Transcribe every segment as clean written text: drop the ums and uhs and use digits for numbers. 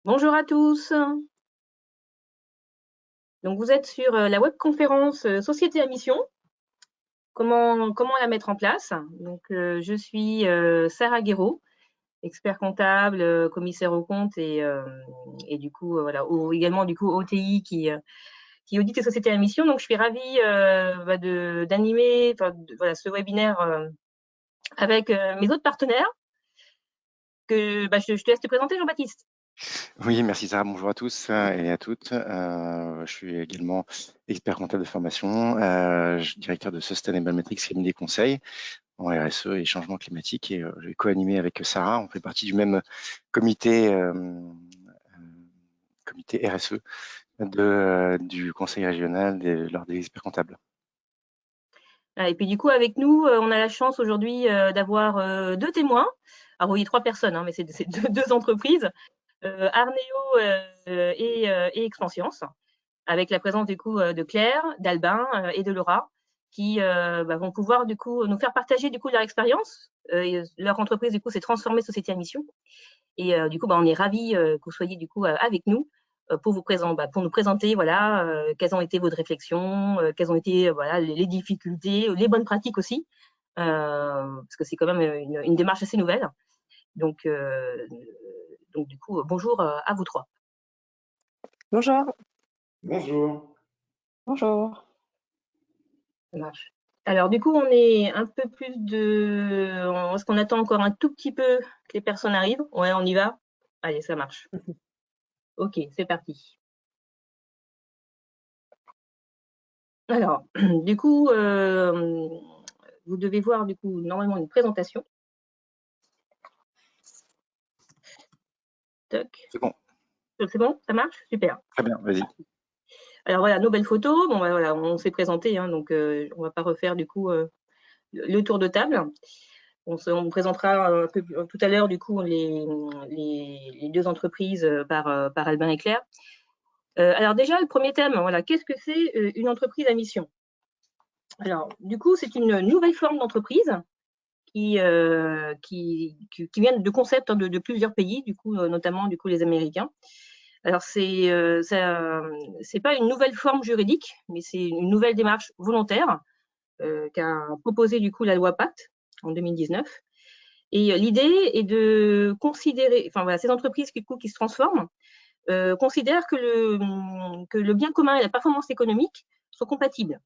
Bonjour à tous. Donc vous êtes sur la webconférence Société à mission. Comment la mettre en place? Donc je suis Sarah Guéraud, expert comptable, commissaire aux comptes et du coup voilà, également du coup OTI qui audite les sociétés à mission. Donc je suis ravie d'animer voilà, ce webinaire avec mes autres partenaires que je te laisse te présenter, Jean-Baptiste. Oui, merci Sarah, bonjour à tous et à toutes. Je suis également expert comptable de formation, directeur de Sustainable Metrics, cabinet des conseils en RSE et changement climatique, et je vais co-animer avec Sarah. On fait partie du même comité, comité RSE du conseil régional lors des experts comptables. Et puis du coup, avec nous, on a la chance aujourd'hui d'avoir deux témoins. Alors oui, trois personnes, hein, mais c'est deux entreprises, Arneo et Expansience, avec la présence du coup de Claire, d'Albin et de Laura, qui vont pouvoir du coup nous faire partager du coup leur expérience. Leur entreprise du coup s'est transformée société à mission. Et du coup, on est ravis que vous soyez du coup avec nous pour nous présenter voilà quelles ont été vos réflexions, quelles ont été voilà les difficultés, les bonnes pratiques aussi, parce que c'est quand même une démarche assez nouvelle. Donc, du coup, bonjour à vous trois. Bonjour. Bonjour. Bonjour. Ça marche. Alors, du coup, on est un peu plus de. Est-ce qu'on attend encore un tout petit peu que les personnes arrivent? Ouais, on y va. Allez, ça marche. Ok, c'est parti. Alors, du coup, vous devez voir du coup normalement une présentation. Toc. C'est bon, C'est bon, ça marche? Super. très bien, vas-y. Alors voilà, nos belles photos. Bon, voilà, on s'est présenté, hein, donc on va pas refaire du coup le tour de table. On présentera un peu tout à l'heure du coup les deux entreprises par Albin et Claire. Alors déjà, le premier thème, voilà, qu'est-ce que c'est une entreprise à mission? Alors, du coup, c'est une nouvelle forme d'entreprise qui viennent de concepts de plusieurs pays, du coup, notamment du coup les Américains. Alors c'est pas une nouvelle forme juridique, mais c'est une nouvelle démarche volontaire qu'a proposé du coup la loi Pacte en 2019. Et l'idée est de considérer, enfin voilà, ces entreprises qui se transforment considèrent que le bien commun et la performance économique sont compatibles.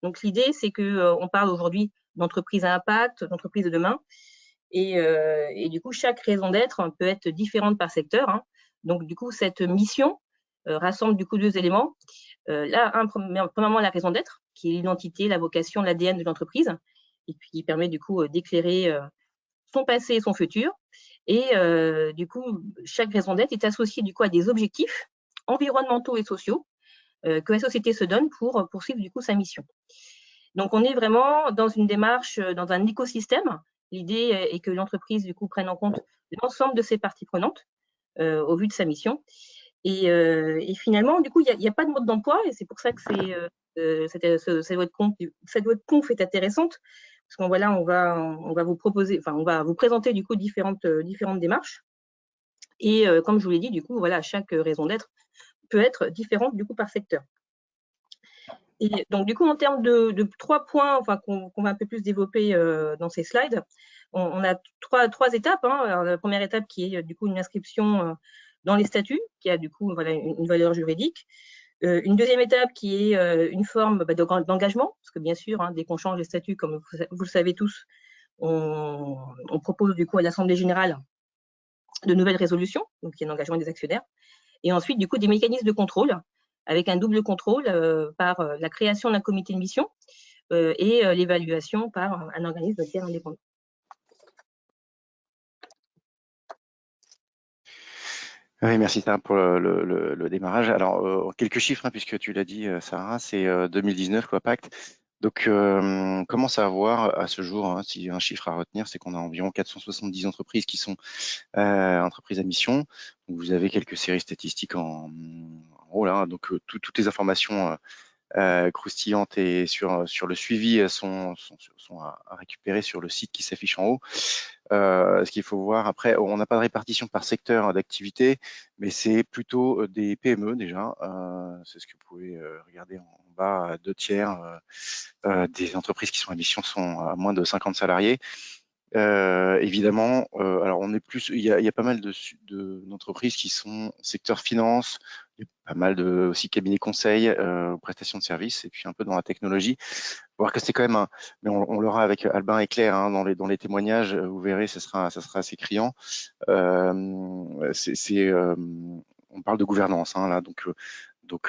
Donc l'idée, c'est que on parle aujourd'hui d'entreprise à impact, d'entreprise de demain, et du coup, chaque raison d'être peut être différente par secteur, hein. Donc, du coup, cette mission rassemble du coup deux éléments. Premièrement, la raison d'être, qui est l'identité, la vocation, l'ADN de l'entreprise, et puis qui permet du coup d'éclairer son passé et son futur. Et du coup, chaque raison d'être est associée du coup à des objectifs environnementaux et sociaux que la société se donne pour poursuivre du coup sa mission. Donc, on est vraiment dans une démarche, dans un écosystème. L'idée est que l'entreprise, du coup, prenne en compte l'ensemble de ses parties prenantes au vu de sa mission. Et finalement, du coup, il n'y a pas de mode d'emploi, et c'est pour ça que cette conf est intéressante, parce qu'on voilà, on va vous proposer, enfin, on va vous présenter du coup différentes démarches. Et comme je vous l'ai dit, du coup, voilà, chaque raison d'être peut être différente du coup par secteur. Et donc, du coup, en termes de trois points, enfin, qu'on va un peu plus développer dans ces slides, on a trois étapes, hein. Alors, la première étape qui est du coup une inscription dans les statuts, qui a du coup voilà, une valeur juridique. Une deuxième étape qui est une forme d'engagement, parce que bien sûr, hein, dès qu'on change les statuts, comme vous le savez tous, on propose du coup à l'Assemblée générale de nouvelles résolutions, donc il y a un engagement des actionnaires. Et ensuite, du coup, des mécanismes de contrôle, avec un double contrôle par la création d'un comité de mission et l'évaluation par un organisme tiers indépendant. Oui, merci Sarah pour le démarrage. Alors, quelques chiffres, hein, puisque tu l'as dit, Sarah, c'est 2019, quoi, Pacte. Donc, commence à avoir à ce jour, hein, si un chiffre à retenir, c'est qu'on a environ 470 entreprises qui sont entreprises à mission. Donc, vous avez quelques séries statistiques en haut là, donc toutes les informations croustillantes et sur le suivi sont à récupérer sur le site qui s'affiche en haut. Ce qu'il faut voir après, on n'a pas de répartition par secteur d'activité, mais c'est plutôt des PME déjà. C'est ce que vous pouvez regarder en bas, 2/3 des entreprises qui sont à mission sont à moins de 50 salariés. Évidemment, alors on est plus, il y a pas mal d'entreprises qui sont secteur finance, il y a pas mal de aussi cabinets conseils, prestations de services, et puis un peu dans la technologie. Faut voir que c'est quand même mais on l'aura avec Albin et Claire hein, dans les témoignages, vous verrez, ça sera assez criant. On parle de gouvernance hein, là, donc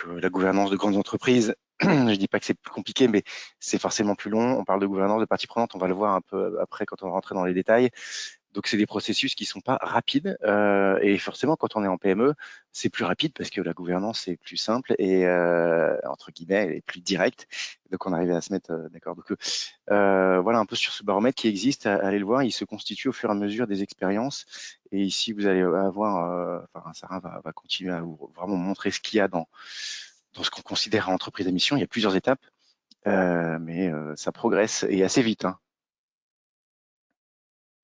la gouvernance de grandes entreprises. Je dis pas que c'est plus compliqué, mais c'est forcément plus long. On parle de gouvernance de parties prenantes, on va le voir un peu après quand on va rentrer dans les détails. Donc c'est des processus qui sont pas rapides et forcément quand on est en PME, c'est plus rapide parce que la gouvernance est plus simple et entre guillemets elle est plus directe. Donc on arrive à se mettre d'accord. Donc voilà un peu sur ce baromètre qui existe, allez le voir, il se constitue au fur et à mesure des expériences. Et ici vous allez avoir, enfin Sarah va continuer à vous vraiment montrer ce qu'il y a dans ce qu'on considère entreprise à mission. Il y a plusieurs étapes, mais ça progresse et assez vite. Hein.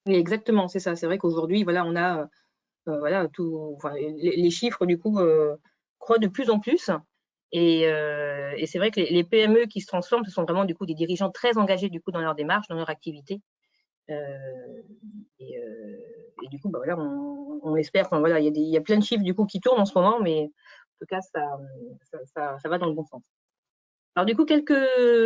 Oui, exactement, c'est ça. C'est vrai qu'aujourd'hui, voilà, on a voilà, les chiffres du coup croient de plus en plus. Et c'est vrai que les PME qui se transforment, ce sont vraiment du coup des dirigeants très engagés du coup dans leur démarche, dans leur activité. Et du coup, bah, voilà, on espère. Enfin, voilà, il y a plein de chiffres du coup qui tournent en ce moment, mais en tout cas, ça va dans le bon sens. Alors du coup, quelques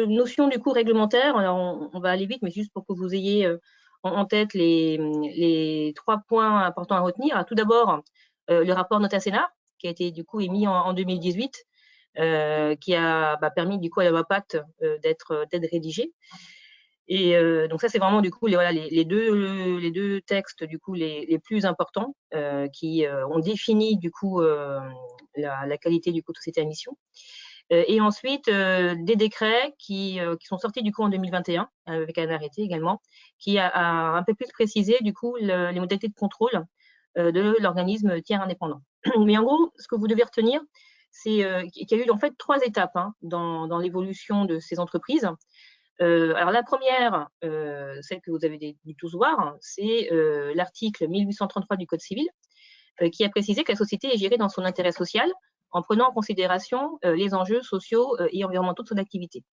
notions du coup réglementaires. Alors on va aller vite, mais juste pour que vous ayez en tête les 3 points importants à retenir. Alors, tout d'abord, le rapport Nota Sénat, qui a été du coup émis en 2018, qui a permis du coup à la loi Pacte d'être rédigée. Et donc ça, c'est vraiment du coup les deux textes du coup les plus importants qui ont défini du coup la qualité du coup de société à mission. Et ensuite, des décrets qui sont sortis du coup en 2021 avec un arrêté également, qui a un peu plus précisé du coup les modalités de contrôle de l'organisme tiers indépendant. Mais en gros, ce que vous devez retenir, c'est qu'il y a eu en fait 3 étapes hein, dans l'évolution de ces entreprises. Alors la première, celle que vous avez dû tous voir, c'est l'article 1833 du Code civil qui a précisé que la société est gérée dans son intérêt social en prenant en considération les enjeux sociaux et environnementaux de son activité.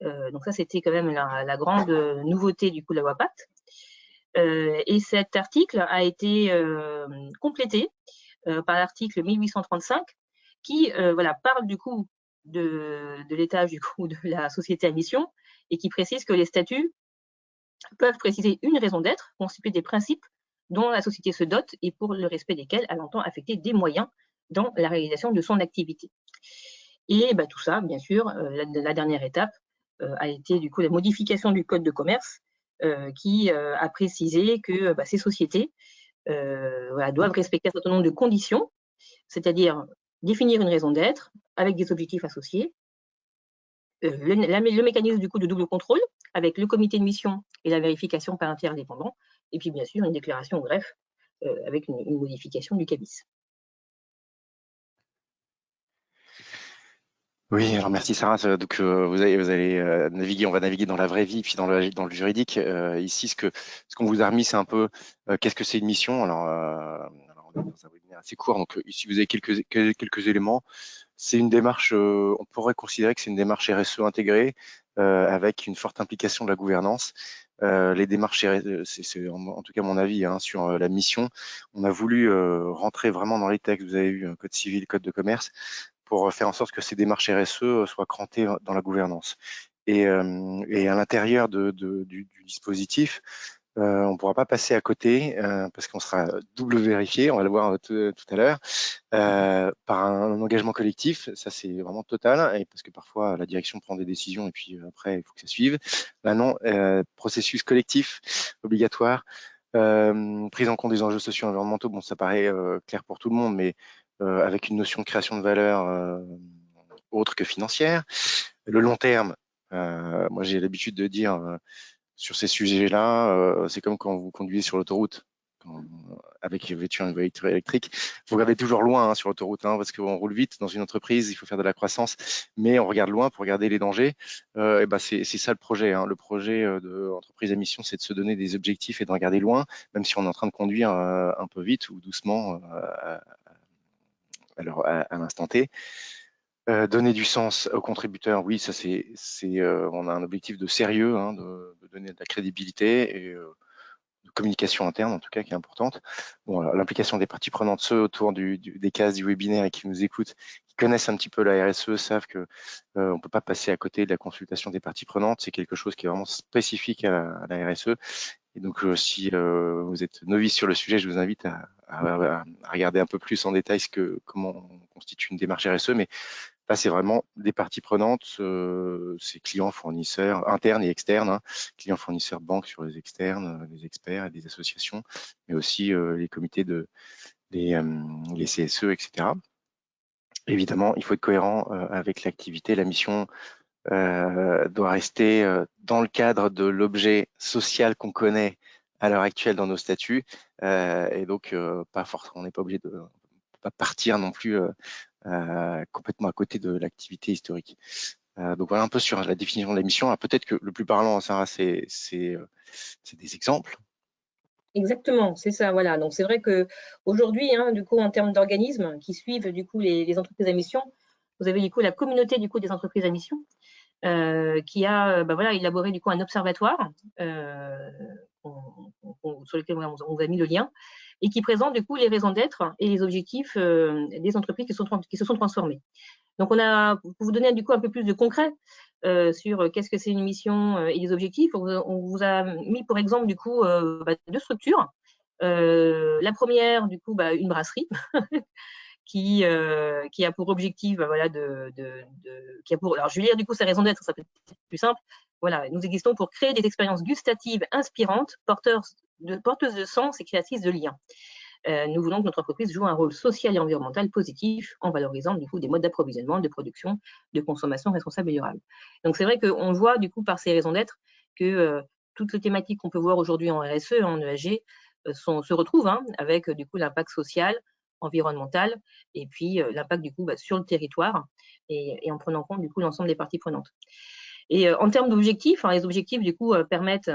Donc ça, c'était quand même la grande nouveauté du coup de la loi Pacte. Et cet article a été complété par l'article 1835 qui voilà, parle du coup de l'étage du coup de la société à mission et qui précise que les statuts peuvent préciser une raison d'être, constituer des principes dont la société se dote et pour le respect desquels elle entend affecter des moyens dans la réalisation de son activité. Et tout ça, bien sûr, la dernière étape a été du coup la modification du code de commerce qui a précisé que ces sociétés doivent respecter un certain nombre de conditions, c'est-à-dire définir une raison d'être avec des objectifs associés, le mécanisme du coup de double contrôle avec le comité de mission et la vérification par un tiers indépendant, et puis bien sûr une déclaration au greffe avec une modification du CABIS. Oui, alors merci Sarah. Donc vous allez naviguer, on va naviguer dans la vraie vie, puis dans le juridique. Ici, ce qu'on vous a remis, c'est un peu qu'est-ce que c'est une mission. Alors on est dans un webinaire assez court, donc ici vous avez quelques éléments. C'est une démarche, on pourrait considérer que c'est une démarche RSE intégrée avec une forte implication de la gouvernance. Les démarches RSE, c'est en tout cas mon avis hein, sur la mission. On a voulu rentrer vraiment dans les textes. Vous avez eu code civil, code de commerce, pour faire en sorte que ces démarches RSE soient crantées dans la gouvernance. Et à l'intérieur du dispositif, on ne pourra pas passer à côté parce qu'on sera double vérifié, on va le voir tout à l'heure, par un engagement collectif. Ça, c'est vraiment total, et parce que parfois la direction prend des décisions et puis après, il faut que ça suive. Là, non, processus collectif obligatoire, prise en compte des enjeux sociaux et environnementaux. Bon, ça paraît clair pour tout le monde, mais avec une notion de création de valeur autre que financière. Le long terme, moi j'ai l'habitude de dire sur ces sujets-là, c'est comme quand vous conduisez sur l'autoroute. avec une voiture électrique. Il faut regarder toujours loin sur l'autoroute, parce qu'on roule vite dans une entreprise, il faut faire de la croissance, mais on regarde loin pour regarder les dangers. Et c'est ça le projet. Le projet de entreprise à mission, c'est de se donner des objectifs et de regarder loin, même si on est en train de conduire un peu vite ou doucement à l'instant T. Donner du sens aux contributeurs, oui, ça on a un objectif de sérieux, de donner de la crédibilité et de communication interne en tout cas qui est importante. Bon, l'implication des parties prenantes, ceux autour des cases du webinaire et qui nous écoutent, qui connaissent un petit peu la RSE, savent que on peut pas passer à côté de la consultation des parties prenantes. C'est quelque chose qui est vraiment spécifique à la RSE. Et donc, si vous êtes novice sur le sujet, je vous invite à regarder un peu plus en détail comment on constitue une démarche RSE. Mais là, c'est vraiment des parties prenantes, c'est clients, fournisseurs, internes et externes, clients, fournisseurs, banques sur les externes, les experts et des associations, mais aussi les comités les CSE, etc. Évidemment, il faut être cohérent avec l'activité. La mission doit rester dans le cadre de l'objet social qu'on connaît à l'heure actuelle dans nos statuts, et donc pas forcément, on n'est pas obligé de pas partir non plus complètement à côté de l'activité historique. Donc voilà un peu sur la définition de la mission. Peut-être que le plus parlant, Sarah, c'est des exemples. Exactement, c'est ça, voilà. Donc c'est vrai que aujourd'hui, du coup, en termes d'organismes qui suivent du coup les entreprises à mission, vous avez du coup la communauté du coup des entreprises à mission qui a voilà, élaboré du coup un observatoire sur lequel on vous a mis le lien et qui présente du coup les raisons d'être et les objectifs des entreprises qui se sont transformées. Donc pour vous donner du coup un peu plus de concret sur qu'est-ce que c'est une mission et les objectifs, on vous a mis pour exemple du coup deux structures. La première du coup une brasserie qui a pour objectif voilà qui a pour, alors je vais lire du coup sa raison d'être, ça peut être plus simple. Voilà, nous existons pour créer des expériences gustatives inspirantes, porteuses de sens et créatrices de liens. Nous voulons que notre entreprise joue un rôle social et environnemental positif en valorisant du coup des modes d'approvisionnement, de production, de consommation responsable et durable. Donc c'est vrai qu'on voit du coup par ces raisons d'être que toutes les thématiques qu'on peut voir aujourd'hui en RSE, en ESG, se retrouvent avec du coup l'impact social, environnemental et puis l'impact du coup sur le territoire et en prenant en compte du coup l'ensemble des parties prenantes. Et en termes d'objectifs, les objectifs du coup permettent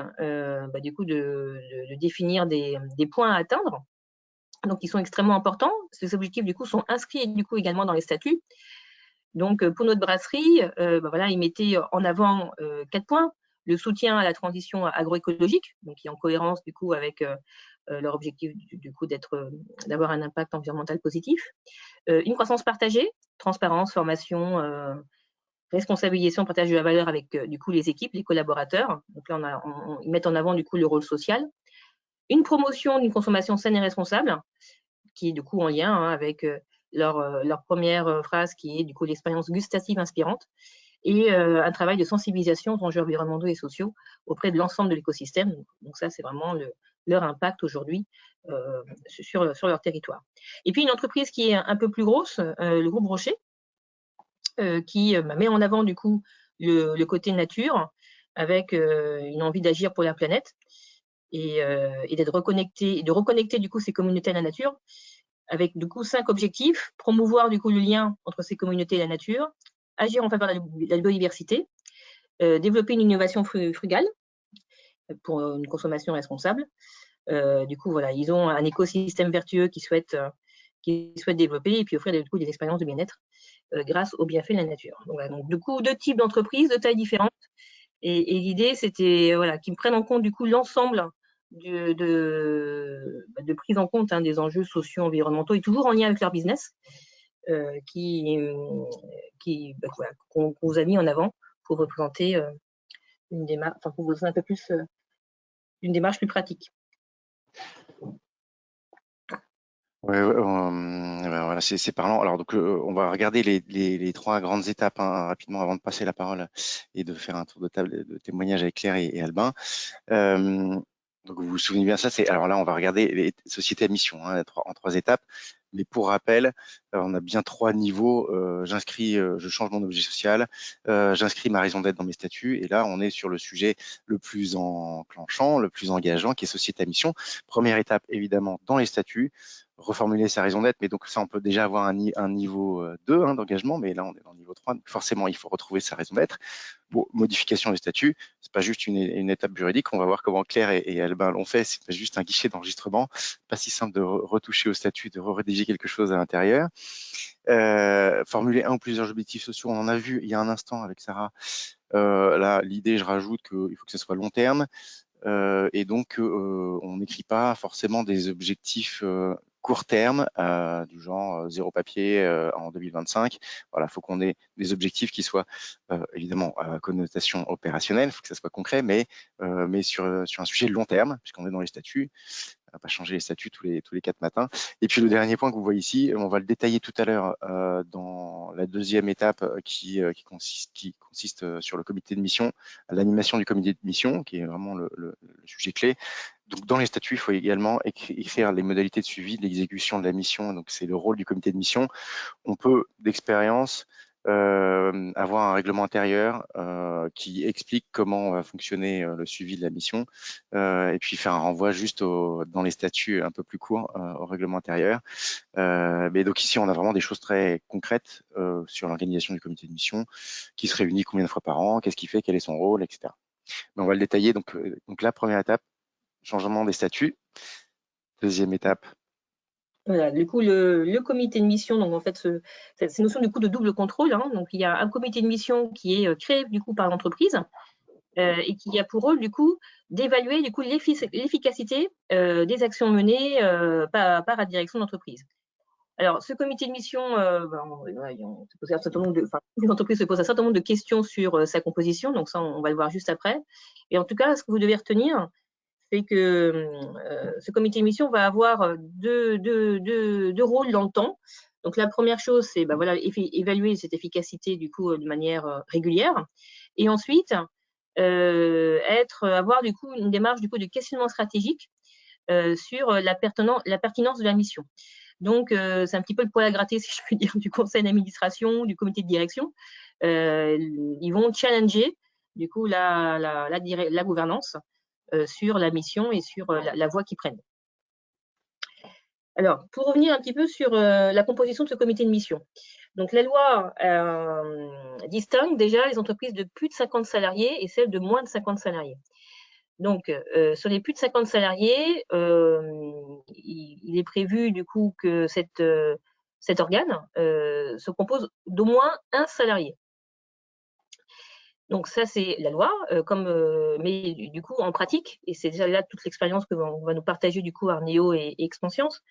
du coup de définir des points à atteindre. Donc, ils sont extrêmement importants. Ces objectifs, du coup, sont inscrits du coup également dans les statuts. Donc, pour notre brasserie, voilà, ils mettaient en avant 4 points. Le soutien à la transition agroécologique, donc qui est en cohérence du coup avec leur objectif du coup d'avoir un impact environnemental positif. Une croissance partagée, transparence, formation, responsabilisation, partage de la valeur avec du coup les équipes, les collaborateurs. Donc là, ils mettent en avant du coup le rôle social. Une promotion d'une consommation saine et responsable, qui est du coup en lien avec leur première phrase qui est du coup l'expérience gustative inspirante et un travail de sensibilisation aux enjeux environnementaux et sociaux auprès de l'ensemble de l'écosystème. Donc ça, c'est vraiment leur impact aujourd'hui sur leur territoire. Et puis une entreprise qui est un peu plus grosse, le groupe Rocher, qui met en avant du coup le côté nature avec une envie d'agir pour la planète et de reconnecter du coup ces communautés à la nature avec du coup 5 objectifs: promouvoir du coup le lien entre ces communautés et la nature, agir en faveur de la biodiversité, développer une innovation frugale pour une consommation responsable. Du coup, voilà, ils ont un écosystème vertueux qu'ils souhaitent développer et puis offrir du coup des expériences de bien-être grâce aux bienfaits de la nature. Donc, voilà, donc du coup, 2 types d'entreprises de tailles différentes. Et l'idée, c'était voilà, qu'ils prennent en compte du coup l'ensemble de prise en compte des enjeux sociaux, environnementaux et toujours en lien avec leur business qu'on vous a mis en avant pour représenter une démarche, enfin pour vous donner un peu plus une démarche plus pratique. Ouais, voilà, c'est parlant. Alors donc on va regarder les 3 grandes étapes rapidement avant de passer la parole et de faire un tour de table de témoignage avec Claire et Albin. Donc vous vous souvenez bien ça, alors là on va regarder les sociétés à mission en 3 étapes. Mais pour rappel, on a bien 3 niveaux. Je change mon objet social, j'inscris ma raison d'être dans mes statuts, et là, on est sur le sujet le plus enclenchant, le plus engageant, qui est société à mission. Première étape, évidemment, dans les statuts, reformuler sa raison d'être, mais donc ça, on peut déjà avoir un niveau 2 d'engagement, mais là, on est dans le niveau 3, donc forcément, il faut retrouver sa raison d'être. Bon, modification des statuts, c'est pas juste une étape juridique. On va voir comment Claire et Albin l'ont fait. C'est pas juste un guichet d'enregistrement. Pas si simple de retoucher au statut, de rédiger quelque chose à l'intérieur. Formuler un ou plusieurs objectifs sociaux. On en a vu il y a un instant avec Sarah. Là, l'idée, je rajoute qu'il faut que ce soit long terme. Et donc, on n'écrit pas forcément des objectifs court terme, du genre 0 papier en 2025. Voilà, il faut qu'on ait des objectifs qui soient évidemment à connotation opérationnelle, il faut que ça soit concret, mais sur un sujet de long terme, puisqu'on est dans les statuts. On va pas changer les statuts tous les 4 matins. Et puis le dernier point que vous voyez ici, on va le détailler tout à l'heure dans la deuxième étape qui consiste sur le comité de mission, l'animation du comité de mission, qui est vraiment le sujet clé. Donc dans les statuts, il faut également écrire les modalités de suivi de l'exécution de la mission. Donc c'est le rôle du comité de mission. On peut d'expérience avoir un règlement intérieur qui explique comment va fonctionner le suivi de la mission, et puis faire un renvoi juste dans les statuts un peu plus courts au règlement intérieur. Mais donc ici, on a vraiment des choses très concrètes sur l'organisation du comité de mission, qui se réunit combien de fois par an, qu'est-ce qu'il fait, quel est son rôle, etc. Mais on va le détailler. Donc la première étape, changement des statuts. Deuxième étape. Voilà, du coup, le comité de mission, donc en fait, cette notion du coup de double contrôle, hein, donc il y a un comité de mission qui est créé du coup par l'entreprise et qui a pour rôle du coup d'évaluer du coup l'efficacité des actions menées par la direction d'entreprise. Alors, ce comité de mission, les entreprises se posent un certain nombre de questions sur sa composition, donc ça, on va le voir juste après. Et en tout cas, ce que vous devez retenir, c'est que ce comité de mission va avoir deux rôles dans le temps. Donc la première chose, c'est voilà, évaluer cette efficacité du coup de manière régulière, et ensuite avoir du coup une démarche du coup de questionnement stratégique sur la pertinence de la mission. Donc c'est un petit peu le poil à gratter, si je puis dire, du conseil d'administration, du comité de direction. Ils vont challenger du coup la gouvernance sur la mission et sur la voie qu'ils prennent. Alors, pour revenir un petit peu sur la composition de ce comité de mission. Donc, la loi distingue déjà les entreprises de plus de 50 salariés et celles de moins de 50 salariés. Donc, sur les plus de 50 salariés, il est prévu du coup que cet organe se compose d'au moins un salarié. Donc ça, c'est la loi, mais du coup, en pratique, et c'est déjà là toute l'expérience que va nous partager du coup Arnéo et Expanscience,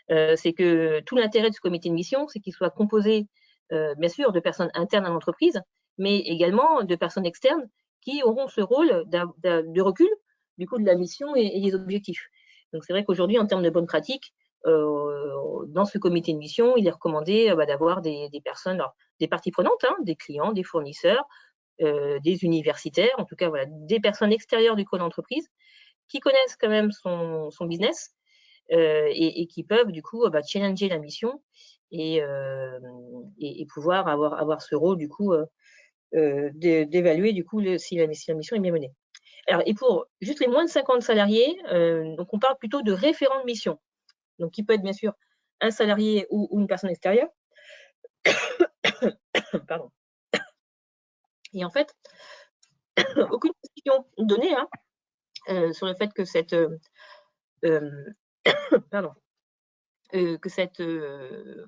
c'est que tout l'intérêt de ce comité de mission, c'est qu'il soit composé, bien sûr, de personnes internes à l'entreprise, mais également de personnes externes qui auront ce rôle de recul du coup de la mission et des objectifs. Donc c'est vrai qu'aujourd'hui, en termes de bonnes pratiques, dans ce comité de mission, il est recommandé d'avoir des personnes, alors, des parties prenantes, hein, des clients, des fournisseurs, des universitaires, en tout cas voilà, des personnes extérieures du code d'entreprise qui connaissent quand même son business et qui peuvent du coup challenger la mission et pouvoir avoir ce rôle du coup d'évaluer du coup si la mission est bien menée. Alors, et pour juste les moins de 50 salariés, donc on parle plutôt de référent de mission, donc qui peut être bien sûr un salarié ou une personne extérieure. Pardon. Et en fait, aucune précision donnée sur le fait que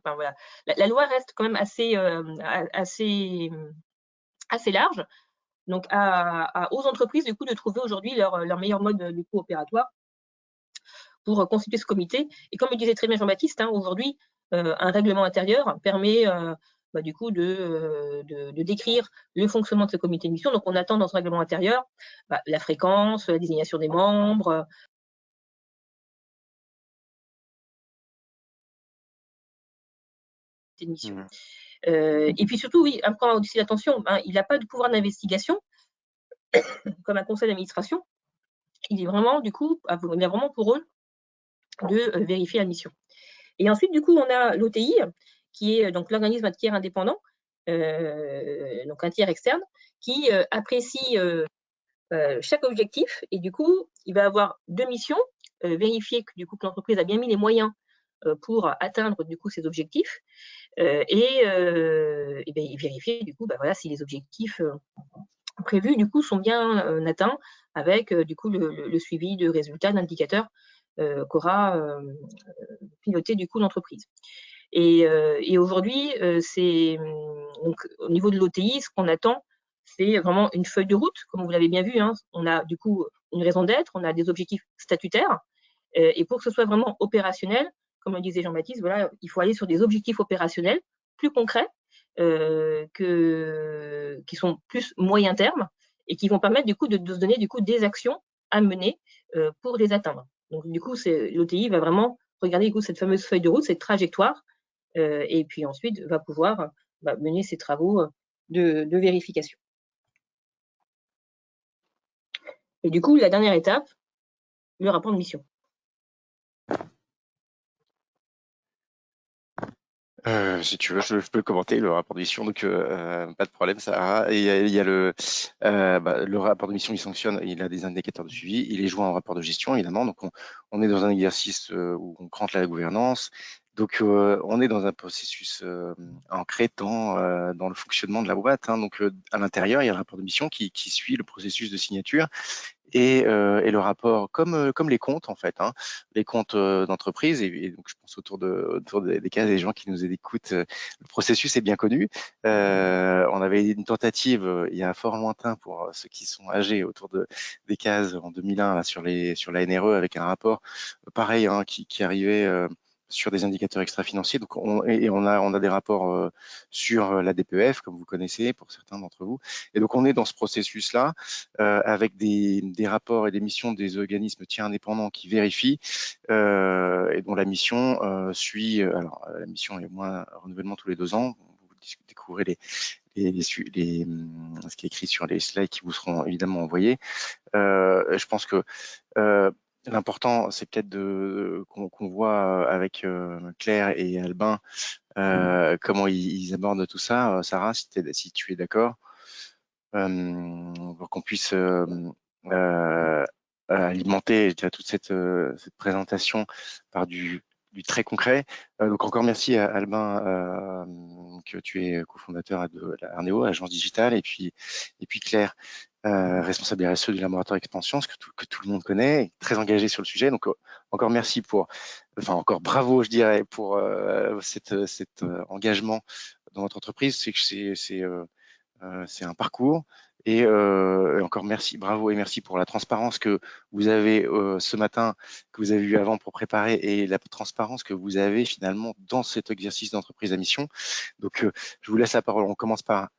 voilà, la loi reste quand même assez large, donc aux entreprises du coup de trouver aujourd'hui leur meilleur mode du coup opératoire pour constituer ce comité. Et comme le disait très bien Jean-Baptiste, aujourd'hui un règlement intérieur permet du coup de décrire le fonctionnement de ce comité de mission. Donc on attend dans ce règlement intérieur la fréquence, la désignation des membres, de mission. Et puis surtout, oui, un point aussi d'attention, il n'a pas de pouvoir d'investigation comme un conseil d'administration. Il est vraiment, du coup, il a vraiment pour rôle de vérifier la mission. Et ensuite, du coup, on a l'OTI, qui est donc l'organisme à tiers indépendant, donc un tiers externe, qui apprécie chaque objectif. Et du coup, il va avoir 2 missions, vérifier que du coup que l'entreprise a bien mis les moyens pour atteindre du coup ses objectifs, et vérifier du coup voilà, si les objectifs prévus du coup sont bien atteints, avec du coup le suivi de résultats, d'indicateurs qu'aura piloté du coup l'entreprise. Et aujourd'hui, donc au niveau de l'OTI, ce qu'on attend, c'est vraiment une feuille de route, comme vous l'avez bien vu, hein. On a du coup une raison d'être, on a des objectifs statutaires, et pour que ce soit vraiment opérationnel, comme le disait Jean-Baptiste, voilà, il faut aller sur des objectifs opérationnels plus concrets, qui sont plus moyen terme, et qui vont permettre du coup de se donner du coup des actions à mener pour les atteindre. Donc du coup, l'OTI va vraiment regarder du coup cette fameuse feuille de route, cette trajectoire, et puis ensuite va pouvoir mener ses travaux de vérification. Et du coup, la dernière étape, le rapport de mission. Si tu veux, je peux commenter le rapport de mission, donc pas de problème, Sarah. Et il y a le rapport de mission, il sanctionne, il a des indicateurs de suivi, il est joint au rapport de gestion, évidemment. Donc on est dans un exercice où on crante la gouvernance. Donc on est dans un processus ancré dans le fonctionnement de la boîte, hein. Donc à l'intérieur, il y a le rapport de mission qui suit le processus de signature. Et le rapport, comme les comptes en fait, hein, les comptes d'entreprise, et donc je pense autour des cas des gens qui nous écoutent, le processus est bien connu. On avait une tentative il y a un fort lointain pour ceux qui sont âgés autour des cases en 2001 là, sur la NRE, avec un rapport pareil, hein, qui arrivait sur des indicateurs extra-financiers. Donc on a des rapports sur la DPEF, comme vous connaissez pour certains d'entre vous. Et donc on est dans ce processus-là avec des rapports et des missions des organismes tiers indépendants qui vérifient et dont la mission suit. Alors la mission est au moins renouvellement tous les 2 ans. Vous découvrez ce qui est écrit sur les slides qui vous seront évidemment envoyés. Je pense que l'important, c'est peut-être qu'on voit avec Claire et Albin comment ils abordent tout ça. Sarah, si tu es d'accord, pour qu'on puisse alimenter toute cette présentation par du très concret. Donc encore merci à Albin, que tu es cofondateur de la Arneo, agence digitale, et puis Claire, responsable RSE du laboratoire Expansion, que tout le monde connaît, très engagé sur le sujet. Donc encore merci encore bravo, je dirais, pour cet engagement dans votre entreprise. C'est que c'est un parcours, et encore merci, bravo et merci pour la transparence que vous avez ce matin, que vous avez eu avant pour préparer, et la transparence que vous avez finalement dans cet exercice d'entreprise à mission. Donc je vous laisse la parole. On commence par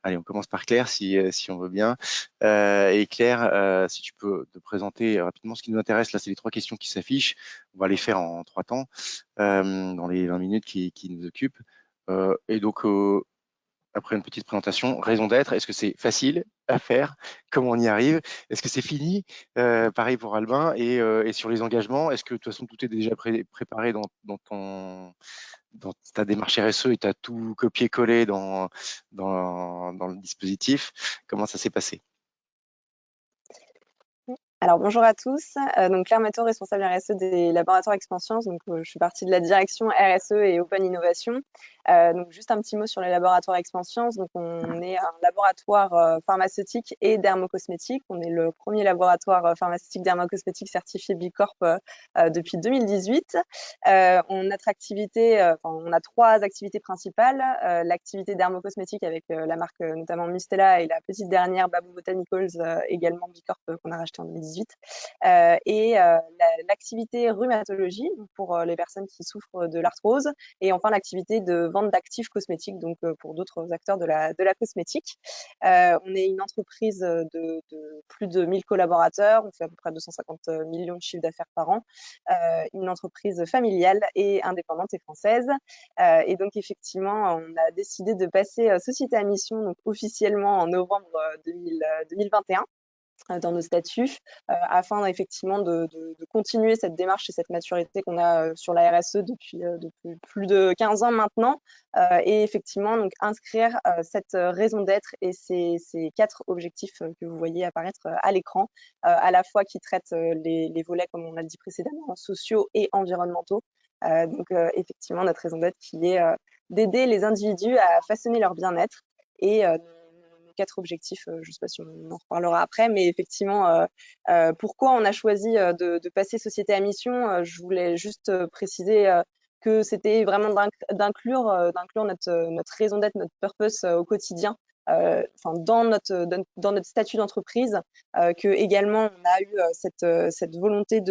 Claire, si on veut bien. Et Claire, si tu peux te présenter rapidement. Ce qui nous intéresse là, c'est les 3 questions qui s'affichent. On va les faire en 3 temps dans les 20 minutes qui nous occupent. Et donc après une petite présentation, raison d'être, est-ce que c'est facile à faire? Comment on y arrive? Est-ce que c'est fini? Pareil pour Albin. Et sur les engagements, est-ce que de toute façon tout est déjà préparé dans ta démarche RSE, et tu as tout copié-collé dans le dispositif? Comment ça s'est passé? Alors bonjour à tous, donc Claire Matteau, responsable RSE des laboratoires Expansion. Donc je suis partie de la direction RSE et Open Innovation. Donc juste un petit mot sur les laboratoires Expansion. Donc on est un laboratoire pharmaceutique et dermocosmétique. On est le premier laboratoire pharmaceutique dermocosmétique certifié B Corp depuis 2018. Notre activité, on a 3 activités principales. L'activité dermocosmétique avec la marque notamment Mustela, et la petite dernière Babou Botanicals, également B Corp, qu'on a racheté en 2018. Et l'activité rhumatologie pour les personnes qui souffrent de l'arthrose, et enfin l'activité de vente d'actifs cosmétiques, donc pour d'autres acteurs de la cosmétique. On est une entreprise de plus de 1000 collaborateurs, on fait à peu près 250 millions de chiffres d'affaires par an, une entreprise familiale et indépendante et française. Et donc effectivement, on a décidé de passer société à mission, donc officiellement en novembre 2021. dans nos statuts, afin effectivement de continuer cette démarche et cette maturité qu'on a sur la RSE depuis plus de 15 ans maintenant, et effectivement donc inscrire cette raison d'être et ces 4 objectifs que vous voyez apparaître à l'écran, à la fois qui traitent les volets, comme on l'a dit précédemment, sociaux et environnementaux. Donc effectivement, notre raison d'être qui est d'aider les individus à façonner leur bien-être, et 4 objectifs, je ne sais pas si on en reparlera après, mais effectivement, pourquoi on a choisi de passer société à mission, je voulais juste préciser que c'était vraiment d'inclure notre raison d'être, notre purpose au quotidien, dans notre statut d'entreprise, que également on a eu cette volonté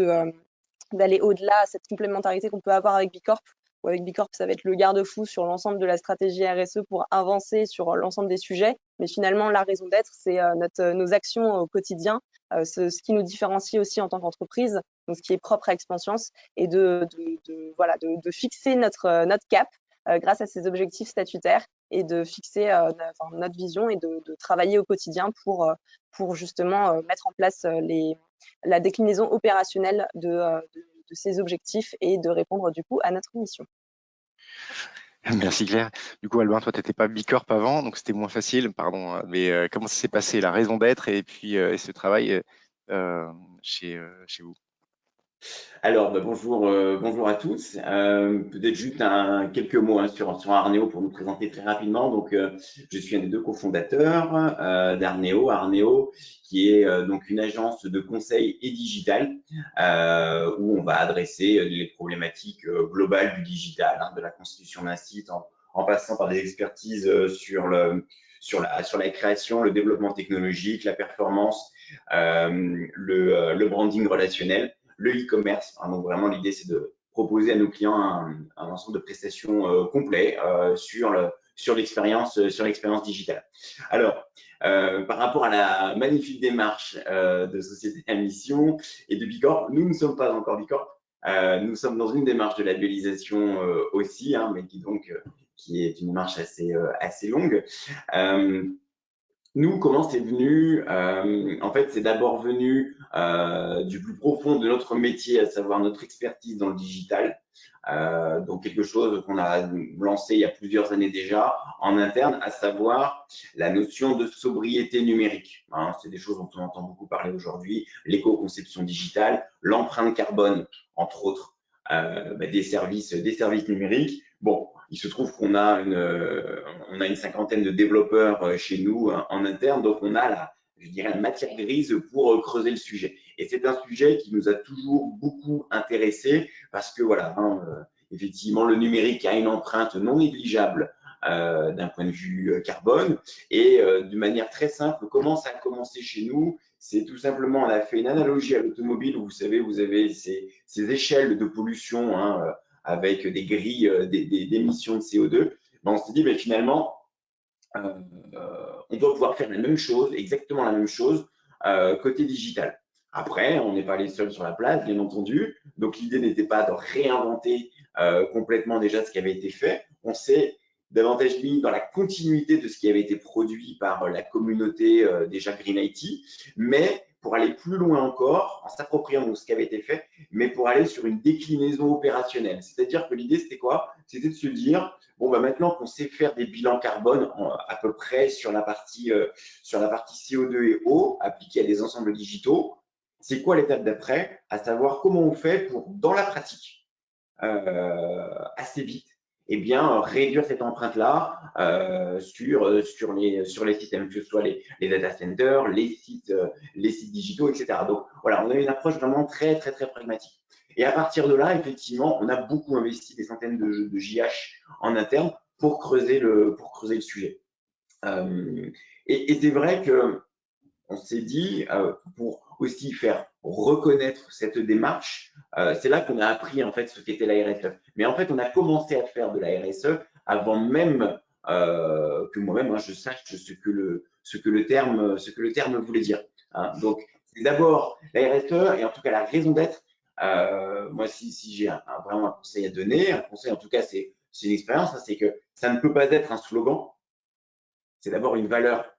d'aller au-delà, cette complémentarité qu'on peut avoir avec Bicorp. Ou avec Bicorp, ça va être le garde-fou sur l'ensemble de la stratégie RSE pour avancer sur l'ensemble des sujets. Mais finalement, la raison d'être, c'est nos actions au quotidien, ce qui nous différencie aussi en tant qu'entreprise, donc ce qui est propre à Expansience, et de fixer notre cap grâce à ces objectifs statutaires, et de fixer notre vision, et de travailler au quotidien pour justement mettre en place la déclinaison opérationnelle de ces objectifs, et de répondre du coup à notre mission. Merci Claire. Du coup, Albin, toi, tu n'étais pas Bicorp avant, donc c'était moins facile, pardon. Mais comment ça s'est passé, la raison d'être et puis et ce travail chez vous? Alors, bonjour, bonjour à tous. Peut-être juste quelques mots sur Arneo pour nous présenter très rapidement. Donc, je suis un des 2 cofondateurs d'Arneo. Arneo, qui est donc une agence de conseil et digital, où on va adresser les problématiques globales du digital, de la constitution d'un site, en passant par des expertises sur la création, le développement technologique, la performance, le branding relationnel, le e-commerce. Donc vraiment, l'idée, c'est de proposer à nos clients un ensemble de prestations complet sur l'expérience digitale. Alors, par rapport à la magnifique démarche de Société à Mission et de Bicorp, nous ne sommes pas encore Bicorp. Nous sommes dans une démarche de labellisation aussi, mais qui est une démarche assez longue. Nous, comment c'est venu? En fait, c'est d'abord venu du plus profond de notre métier, à savoir notre expertise dans le digital. Donc, quelque chose qu'on a lancé il y a plusieurs années déjà en interne, à savoir la notion de sobriété numérique. C'est des choses dont on entend beaucoup parler aujourd'hui, l'éco-conception digitale, l'empreinte carbone, entre autres, des services numériques. Bon, il se trouve qu'on a une cinquantaine de développeurs chez nous en interne, donc on a la matière grise pour creuser le sujet. Et c'est un sujet qui nous a toujours beaucoup intéressés, parce que voilà, effectivement, le numérique a une empreinte non négligeable d'un point de vue carbone. Et de manière très simple, comment ça a commencé chez nous? C'est tout simplement, on a fait une analogie à l'automobile, où vous savez, vous avez ces échelles de pollution, avec des grilles d'émissions de CO2. On s'est dit, finalement, on doit pouvoir faire la même chose, exactement la même chose, côté digital. Après, on n'est pas les seuls sur la place, bien entendu. Donc, l'idée n'était pas de réinventer complètement déjà ce qui avait été fait. On s'est davantage mis dans la continuité de ce qui avait été produit par la communauté déjà Green IT, mais pour aller plus loin encore, en s'appropriant de ce qui avait été fait, mais pour aller sur une déclinaison opérationnelle. C'est-à-dire que l'idée, c'était quoi? C'était de se dire, bon, maintenant qu'on sait faire des bilans carbone à peu près sur la partie CO2 et eau appliquée à des ensembles digitaux, c'est quoi l'étape d'après? À savoir comment on fait pour, dans la pratique, assez vite, réduire cette empreinte-là sur les systèmes, que ce soit les data centers, les sites digitaux, etc. Donc voilà, on a une approche vraiment très, très, très pragmatique. Et à partir de là, effectivement, on a beaucoup investi, des centaines de JH en interne pour creuser le sujet. Et c'est vrai que on s'est dit, pour aussi faire reconnaître cette démarche, c'est là qu'on a appris en fait ce qu'était la RSE. Mais en fait, on a commencé à faire de la RSE avant même que moi-même je sache ce que le terme voulait dire. Donc, c'est d'abord la RSE, et en tout cas la raison d'être. Moi, si j'ai vraiment un conseil à donner, un conseil en tout cas, c'est une expérience, c'est que ça ne peut pas être un slogan. C'est d'abord une valeur.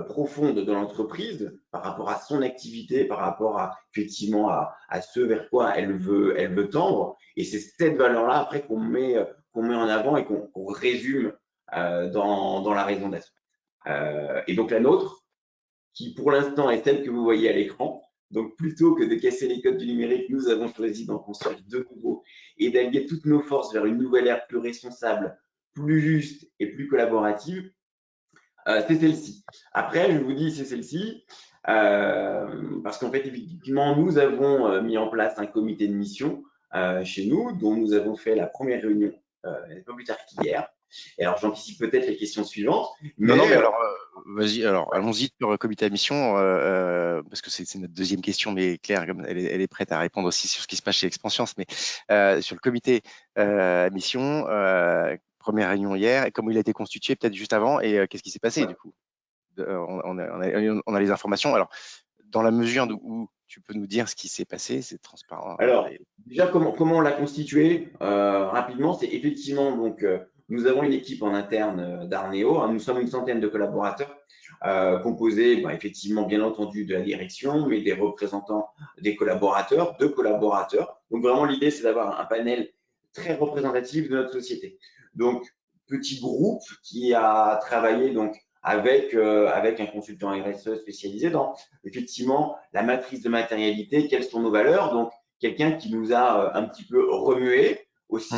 profonde de l'entreprise par rapport à son activité, par rapport à effectivement à ce vers quoi elle veut tendre. Et c'est cette valeur-là après qu'on met en avant et qu'on résume dans la raison d'être. Et donc la nôtre, qui pour l'instant est celle que vous voyez à l'écran. Donc plutôt que de casser les codes du numérique, nous avons choisi d'en construire de nouveaux et d'allier toutes nos forces vers une nouvelle ère plus responsable, plus juste et plus collaborative. C'est celle-ci. Après, je vous dis c'est celle-ci parce qu'en fait, effectivement, nous avons mis en place un comité de mission chez nous, dont nous avons fait la première réunion pas plus tard qu'hier. Et alors, j'anticipe peut-être les questions suivantes. Non, mais alors, vas-y, alors, allons-y sur le comité à mission, parce que c'est notre deuxième question, mais Claire, comme elle est prête à répondre aussi sur ce qui se passe chez Expansience, mais sur le comité à mission, première réunion hier, et comment il a été constitué peut-être juste avant, et qu'est-ce qui s'est passé du coup? On a les informations. Alors, dans la mesure où tu peux nous dire ce qui s'est passé, c'est transparent. Alors, déjà, comment on l'a constitué rapidement, c'est effectivement, donc, nous avons une équipe en interne d'Arneo. Nous sommes une centaine de collaborateurs composés, effectivement, bien entendu, de la direction, mais des représentants des collaborateurs, de collaborateurs. Donc, vraiment, l'idée, c'est d'avoir un panel très représentatif de notre société. Donc, petit groupe qui a travaillé donc avec un consultant RSE spécialisé dans effectivement la matrice de matérialité, quelles sont nos valeurs. Donc, quelqu'un qui nous a un petit peu remué aussi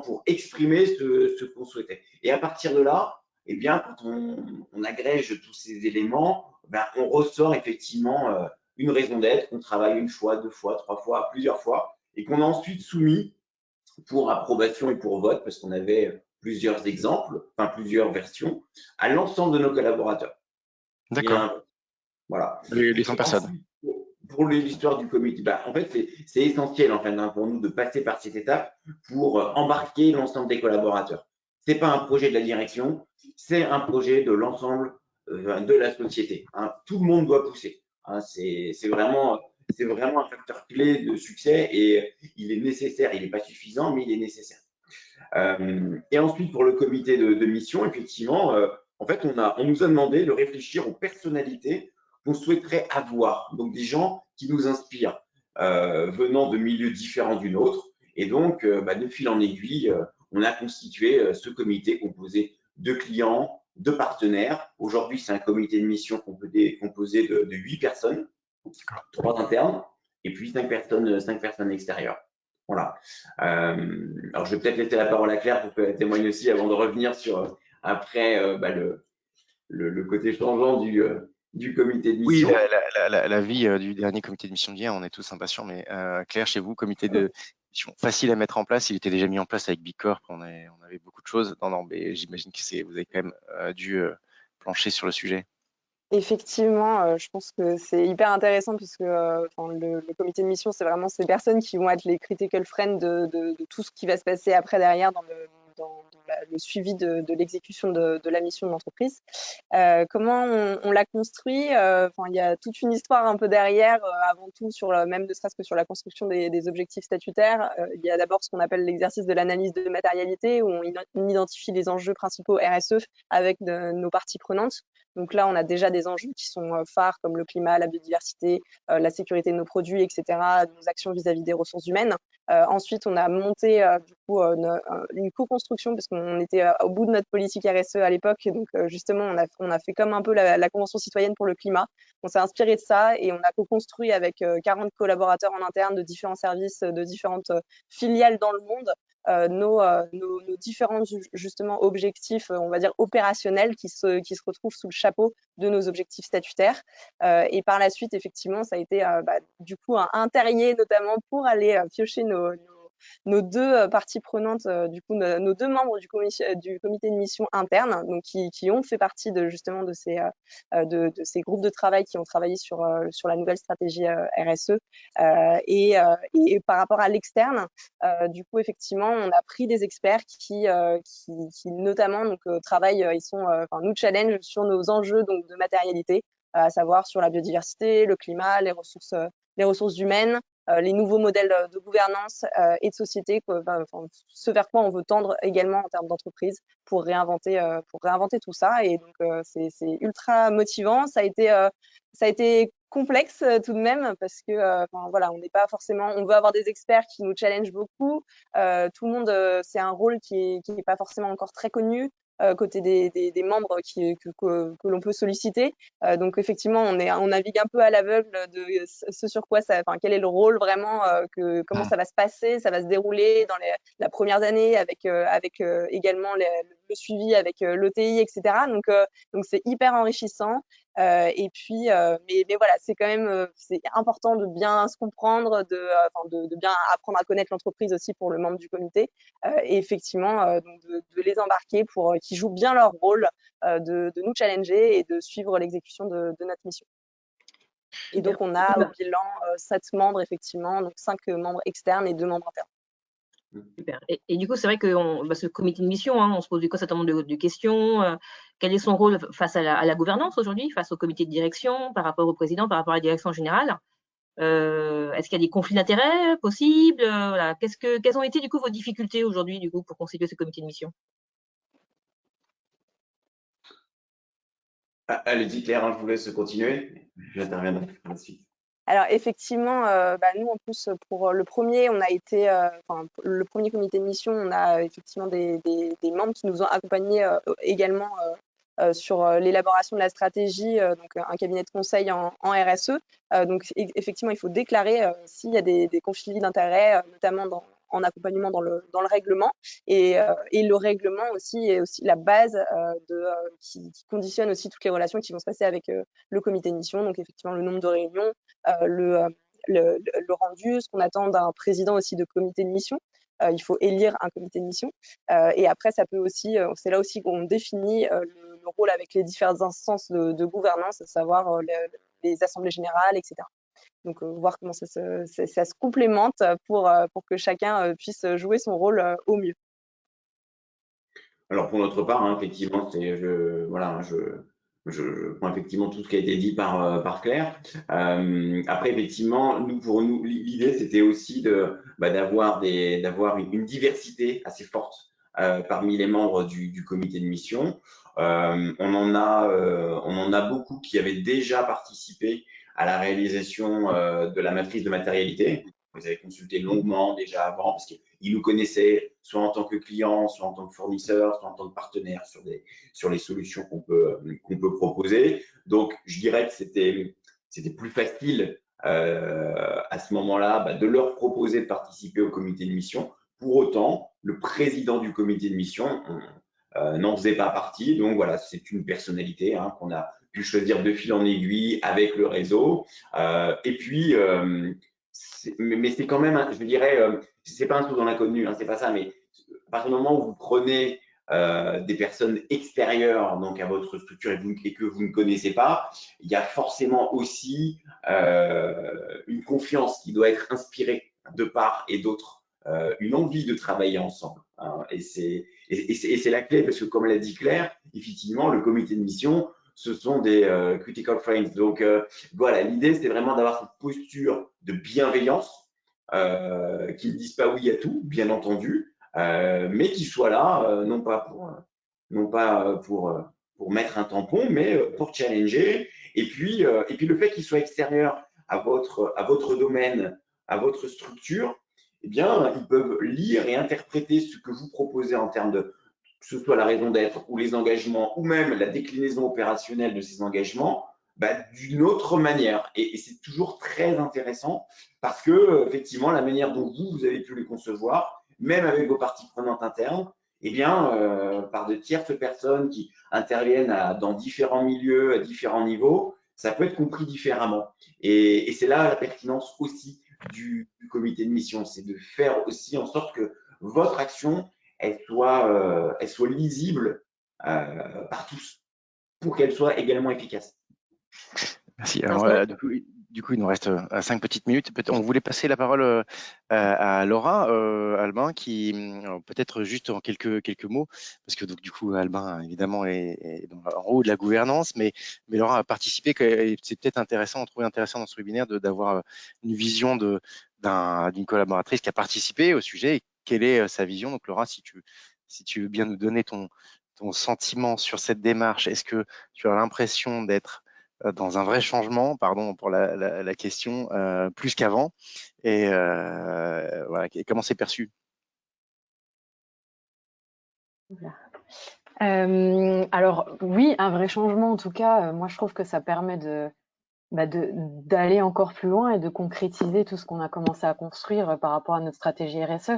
pour exprimer ce qu'on souhaitait. Et à partir de là, eh bien, quand on agrège tous ces éléments, on ressort effectivement une raison d'être qu'on travaille une fois, deux fois, trois fois, plusieurs fois, et qu'on a ensuite soumis pour approbation et pour vote, parce qu'on avait plusieurs exemples, plusieurs versions, à l'ensemble de nos collaborateurs. D'accord. Voilà. Les 100 personnes. Pour l'histoire du comité, en fait, c'est essentiel en fait, pour nous de passer par cette étape pour embarquer l'ensemble des collaborateurs. C'est pas un projet de la direction, c'est un projet de l'ensemble de la société. Tout le monde doit pousser. C'est vraiment un facteur clé de succès et il est nécessaire. Il n'est pas suffisant, mais il est nécessaire. Et ensuite, pour le comité de mission, effectivement, en fait, on nous a demandé de réfléchir aux personnalités qu'on souhaiterait avoir, donc des gens qui nous inspirent, venant de milieux différents du nôtre. Et donc, de fil en aiguille, on a constitué ce comité composé de clients, de partenaires. Aujourd'hui, c'est un comité de mission composé de 8 personnes, 3 internes, et puis 5 personnes extérieures. Voilà. Alors, je vais peut-être laisser la parole à Claire pour qu'elle témoigne aussi avant de revenir sur après le côté changeant du comité de mission. Oui, la vie du dernier comité de mission d'hier, on est tous impatients, mais Claire, chez vous, comité de mission facile à mettre en place, il était déjà mis en place avec Bicorp, on avait beaucoup de choses. Non, mais j'imagine que vous avez quand même dû plancher sur le sujet. Effectivement, je pense que c'est hyper intéressant puisque le comité de mission, c'est vraiment ces personnes qui vont être les critical friends de tout ce qui va se passer après derrière dans le suivi de l'exécution de la mission de l'entreprise. Comment on l'a construit? Il y a toute une histoire un peu derrière, avant tout même ne serait-ce que sur la construction des objectifs statutaires. Il y a d'abord ce qu'on appelle l'exercice de l'analyse de matérialité où on identifie les enjeux principaux RSE avec nos parties prenantes. Donc là, on a déjà des enjeux qui sont phares comme le climat, la biodiversité, la sécurité de nos produits, etc., nos actions vis-à-vis des ressources humaines. Ensuite, on a monté une co-construction parce qu'on était au bout de notre politique RSE à l'époque. Et donc, justement, on a fait comme un peu la Convention citoyenne pour le climat. On s'est inspiré de ça et on a co-construit avec 40 collaborateurs en interne de différents services, de différentes filiales dans le monde. Nos différents justement objectifs, on va dire opérationnels, qui se retrouvent sous le chapeau de nos objectifs statutaires. Et par la suite, effectivement, ça a été du coup un terrier notamment pour aller piocher nos deux parties prenantes, du coup nos deux membres du comité de mission interne, donc qui ont fait partie justement de ces groupes de travail qui ont travaillé sur la nouvelle stratégie RSE. Et par rapport à l'externe, du coup effectivement on a pris des experts qui notamment travaillent, nous challenge sur nos enjeux donc de matérialité, à savoir sur la biodiversité, le climat, les ressources humaines, les nouveaux modèles de gouvernance et de société, ce vers quoi on veut tendre également en termes d'entreprise pour réinventer tout ça. Et donc, c'est ultra motivant. Ça a été complexe tout de même parce que voilà, on n'est pas forcément, on veut avoir des experts qui nous challengent beaucoup. Tout le monde, c'est un rôle qui est pas forcément encore très connu côté des membres que l'on peut solliciter. Donc effectivement, on navigue un peu à l'aveugle de ce sur quoi quel est le rôle vraiment, comment ça va se passer, ça va se dérouler dans la première année avec également le suivi avec l'OTI, etc. Donc c'est hyper enrichissant. Et puis, mais voilà, c'est quand même c'est important de bien se comprendre, de bien apprendre à connaître l'entreprise aussi pour le membre du comité. Et effectivement, donc de les embarquer pour qu'ils jouent bien leur rôle, de nous challenger et de suivre l'exécution de notre mission. Et donc, on a au bilan 7 membres, effectivement, donc 5 membres externes et 2 membres internes. Super. Et du coup, c'est vrai que ce comité de mission, on se pose un certain nombre de questions. Quel est son rôle face à la gouvernance aujourd'hui, face au comité de direction, par rapport au président, par rapport à la direction générale? Est-ce qu'il y a des conflits d'intérêts possibles? Voilà. Quelles ont été du coup vos difficultés aujourd'hui du coup pour constituer ce comité de mission? Allez-y Claire, je vous laisse continuer. J'interviendrai par la suite. Alors effectivement, nous en plus pour le premier, on a été, le premier comité de mission, on a effectivement des membres qui nous ont accompagnés également sur l'élaboration de la stratégie, donc un cabinet de conseil en RSE. Donc effectivement, il faut déclarer s'il y a des conflits d'intérêts, notamment en accompagnement dans le règlement. Et le règlement aussi est aussi la base qui conditionne aussi toutes les relations qui vont se passer avec le comité de mission. Donc effectivement, le nombre de réunions, le rendu, ce qu'on attend d'un président aussi de comité de mission. Il faut élire un comité de mission. Et après, ça peut aussi, c'est là aussi qu'on définit le rôle avec les différentes instances de gouvernance, à savoir les assemblées générales, etc. Donc, voir comment ça se complémente pour que chacun puisse jouer son rôle au mieux. Alors, pour notre part, effectivement, je prends effectivement tout ce qui a été dit par Claire. Après, effectivement, pour nous, l'idée, c'était aussi d'avoir une diversité assez forte parmi les membres du comité de mission. On en a beaucoup qui avaient déjà participé à la réalisation de la matrice de matérialité. Vous avez consulté longuement déjà avant parce qu'ils nous connaissaient soit en tant que client, soit en tant que fournisseur, soit en tant que partenaire sur les solutions qu'on peut proposer. Donc, je dirais que c'était plus facile à ce moment-là de leur proposer de participer au comité de mission. Pour autant, le président du comité de mission n'en faisait pas partie. Donc voilà, c'est une personnalité qu'on a pu choisir de fil en aiguille avec le réseau. Et puis, mais c'est quand même, je dirais, c'est pas un trou dans l'inconnu, c'est pas ça, mais à partir du moment où vous prenez des personnes extérieures donc à votre structure et que vous ne connaissez pas, il y a forcément aussi une confiance qui doit être inspirée de part et d'autre, une envie de travailler ensemble. Et c'est la clé parce que, comme l'a dit Claire, effectivement, le comité de mission, ce sont des critical friends. Donc voilà, l'idée, c'était vraiment d'avoir cette posture de bienveillance, qui ne disent pas oui à tout, bien entendu, mais qui soient là, non pas pour mettre un tampon, mais pour challenger. Et puis le fait qu'ils soient extérieurs à votre domaine, à votre structure, eh bien, ils peuvent lire et interpréter ce que vous proposez en termes de, que ce soit la raison d'être ou les engagements ou même la déclinaison opérationnelle de ces engagements, d'une autre manière. Et c'est toujours très intéressant parce que, effectivement, la manière dont vous avez pu les concevoir, même avec vos parties prenantes internes, eh bien, par de tierces personnes qui interviennent dans différents milieux, à différents niveaux, ça peut être compris différemment. Et c'est là la pertinence aussi du comité de mission, c'est de faire aussi en sorte que votre action, elle soit lisible par tous pour qu'elle soit également efficace. Merci. Alors, du coup, il nous reste 5 petites minutes. On voulait passer la parole à Laura Albin, qui peut-être juste en quelques mots, parce que donc du coup, Albin évidemment est en haut de la gouvernance, mais Laura a participé. C'est peut-être intéressant, on trouvait intéressant dans ce webinaire d'avoir une vision de d'une collaboratrice qui a participé au sujet et quelle est sa vision. Donc Laura, si tu veux bien nous donner ton sentiment sur cette démarche, est-ce que tu as l'impression d'être dans un vrai changement, pardon pour la question, plus qu'avant, et voilà, comment c'est perçu? Alors oui, un vrai changement en tout cas. Moi, je trouve que ça permet d'aller encore plus loin et de concrétiser tout ce qu'on a commencé à construire par rapport à notre stratégie RSE.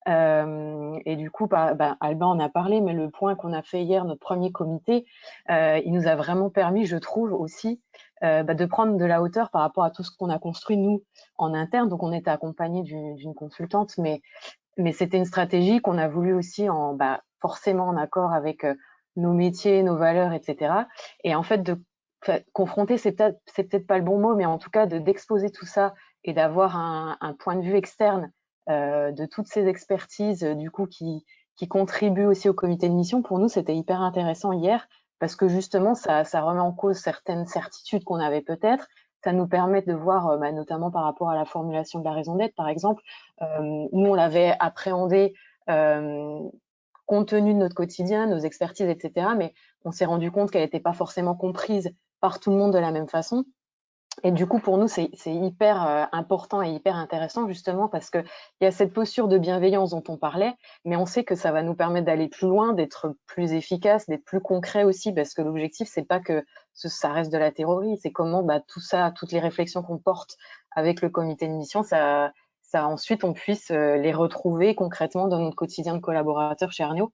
Et du coup, Albin en a parlé, mais le point qu'on a fait hier, notre premier comité, il nous a vraiment permis, je trouve aussi, de prendre de la hauteur par rapport à tout ce qu'on a construit nous en interne. Donc, on était accompagné d'une consultante, mais c'était une stratégie qu'on a voulu aussi forcément en accord avec nos métiers, nos valeurs, etc. Et en fait, confronter, c'est peut-être pas le bon mot, mais en tout cas d'exposer tout ça et d'avoir un point de vue externe de toutes ces expertises du coup qui contribuent aussi au comité de mission. Pour nous, c'était hyper intéressant hier parce que justement, ça remet en cause certaines certitudes qu'on avait peut-être. Ça nous permet de voir, notamment par rapport à la formulation de la raison d'être, par exemple. Nous, on l'avait appréhendé compte tenu de notre quotidien, nos expertises, etc. Mais on s'est rendu compte qu'elle n'était pas forcément comprise par tout le monde de la même façon. Et du coup, pour nous, c'est hyper important et hyper intéressant, justement, parce qu'il y a cette posture de bienveillance dont on parlait, mais on sait que ça va nous permettre d'aller plus loin, d'être plus efficace, d'être plus concret aussi, parce que l'objectif, c'est pas que ça reste de la théorie, c'est comment tout ça, toutes les réflexions qu'on porte avec le comité de mission, ça ensuite, on puisse les retrouver concrètement dans notre quotidien de collaborateurs chez Arneo.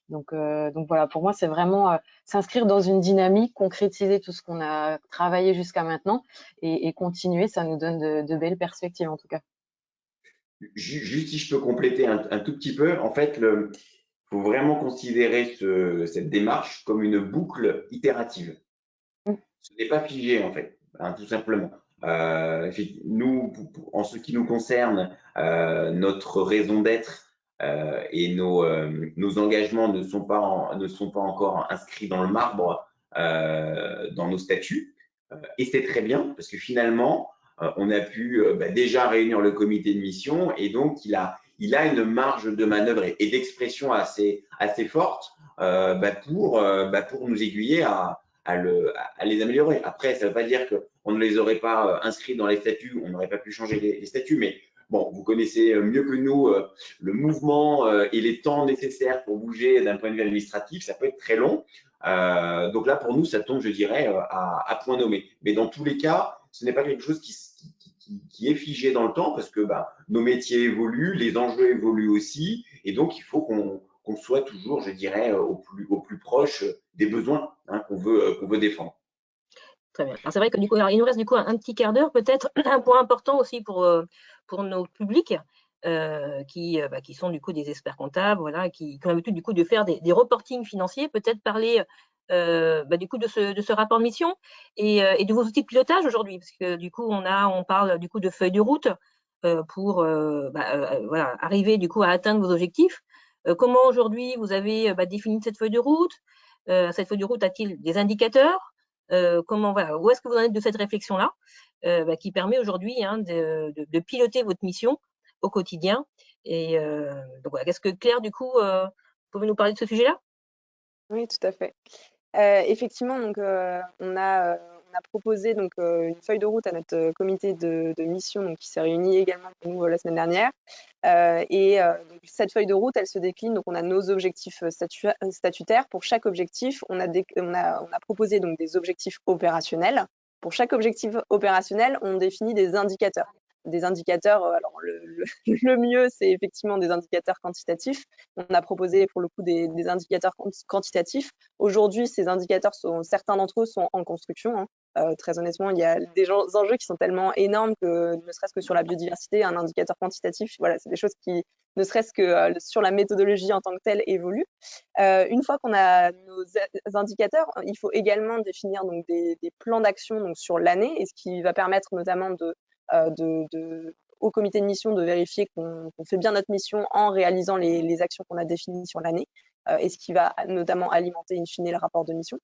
Donc voilà, pour moi, c'est vraiment s'inscrire dans une dynamique, concrétiser tout ce qu'on a travaillé jusqu'à maintenant et continuer. Ça nous donne de belles perspectives en tout cas. Juste si je peux compléter un tout petit peu, en fait, il faut vraiment considérer cette démarche comme une boucle itérative. Ce n'est pas figé, en fait, tout simplement. Nous, en ce qui nous concerne, notre raison d'être et nos engagements ne sont pas encore inscrits dans le marbre, dans nos statuts. Et c'est très bien parce que finalement, on a pu déjà réunir le comité de mission et donc il a une marge de manœuvre et d'expression assez forte pour nous aiguiller à les améliorer. Après, ça ne veut pas dire qu'on ne les aurait pas inscrits dans les statuts, on n'aurait pas pu changer les statuts, mais bon, vous connaissez mieux que nous le mouvement et les temps nécessaires pour bouger d'un point de vue administratif, ça peut être très long. Donc là, pour nous, ça tombe, je dirais, à point nommé. Mais dans tous les cas, ce n'est pas quelque chose qui est figé dans le temps parce que nos métiers évoluent, les enjeux évoluent aussi, et donc il faut qu'on soit toujours, je dirais, au plus proche des besoins qu'on veut défendre. Très bien. C'est vrai que du coup, il nous reste du coup un petit quart d'heure, peut-être un point important aussi pour nos publics qui sont du coup des experts comptables, voilà, qui ont l'habitude du coup de faire des reportings financiers, peut-être parler du coup de ce rapport de mission et de vos outils de pilotage aujourd'hui, parce que du coup on parle du coup de feuille de route pour voilà, arriver du coup à atteindre vos objectifs. Comment aujourd'hui vous avez défini cette feuille de route? Cette feuille de route a-t-il des indicateurs? Voilà, où est-ce que vous en êtes de cette réflexion-là qui permet aujourd'hui de piloter votre mission au quotidien? Et donc voilà, est-ce que Claire, du coup, vous pouvez nous parler de ce sujet-là? Oui, tout à fait. Effectivement, donc on a proposé donc une feuille de route à notre comité de mission donc, qui s'est réuni également pour nous la semaine dernière. Donc, cette feuille de route, elle se décline. Donc on a nos objectifs statutaires. Pour chaque objectif, on a proposé donc des objectifs opérationnels. Pour chaque objectif opérationnel, on définit des indicateurs. Des indicateurs, alors le mieux, c'est effectivement des indicateurs quantitatifs. On a proposé pour le coup des indicateurs quantitatifs. Aujourd'hui, ces indicateurs, certains d'entre eux sont en construction. Très honnêtement, il y a des enjeux qui sont tellement énormes que, ne serait-ce que sur la biodiversité, un indicateur quantitatif, voilà, c'est des choses qui, ne serait-ce que sur la méthodologie en tant que telle, évoluent. Une fois qu'on a nos indicateurs, il faut également définir donc, des plans d'action donc, sur l'année, et ce qui va permettre notamment au comité de mission de vérifier qu'on fait bien notre mission en réalisant les actions qu'on a définies sur l'année, et ce qui va notamment alimenter in fine le rapport de mission.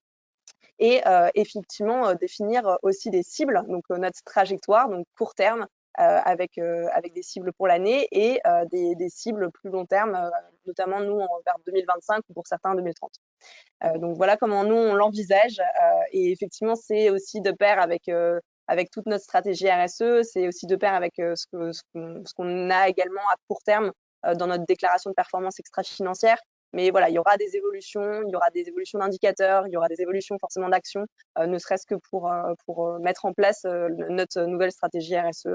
Et effectivement, définir aussi des cibles, donc notre trajectoire, donc court terme, avec des cibles pour l'année et des cibles plus long terme, notamment nous vers 2025 ou pour certains 2030. Donc voilà comment nous on l'envisage et effectivement c'est aussi de pair avec toute notre stratégie RSE, c'est aussi de pair avec ce qu'on a également à court terme dans notre déclaration de performance extra-financière. Mais voilà, il y aura des évolutions d'indicateurs, il y aura des évolutions forcément d'actions, ne serait-ce que pour mettre en place notre nouvelle stratégie RSE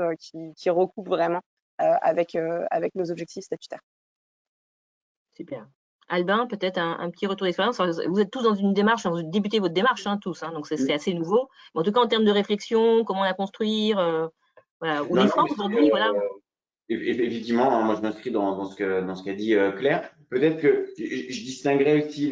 qui recoupe vraiment avec nos objectifs statutaires. Super. Albin, peut-être un petit retour d'expérience. Vous êtes tous dans une démarche, vous débutez votre démarche, tous, donc c'est assez nouveau. Mais en tout cas, en termes de réflexion, comment la construire, voilà. On est franc aujourd'hui, voilà. Effectivement, moi je m'inscris dans ce qu'a dit Claire. Peut-être que je distinguerais aussi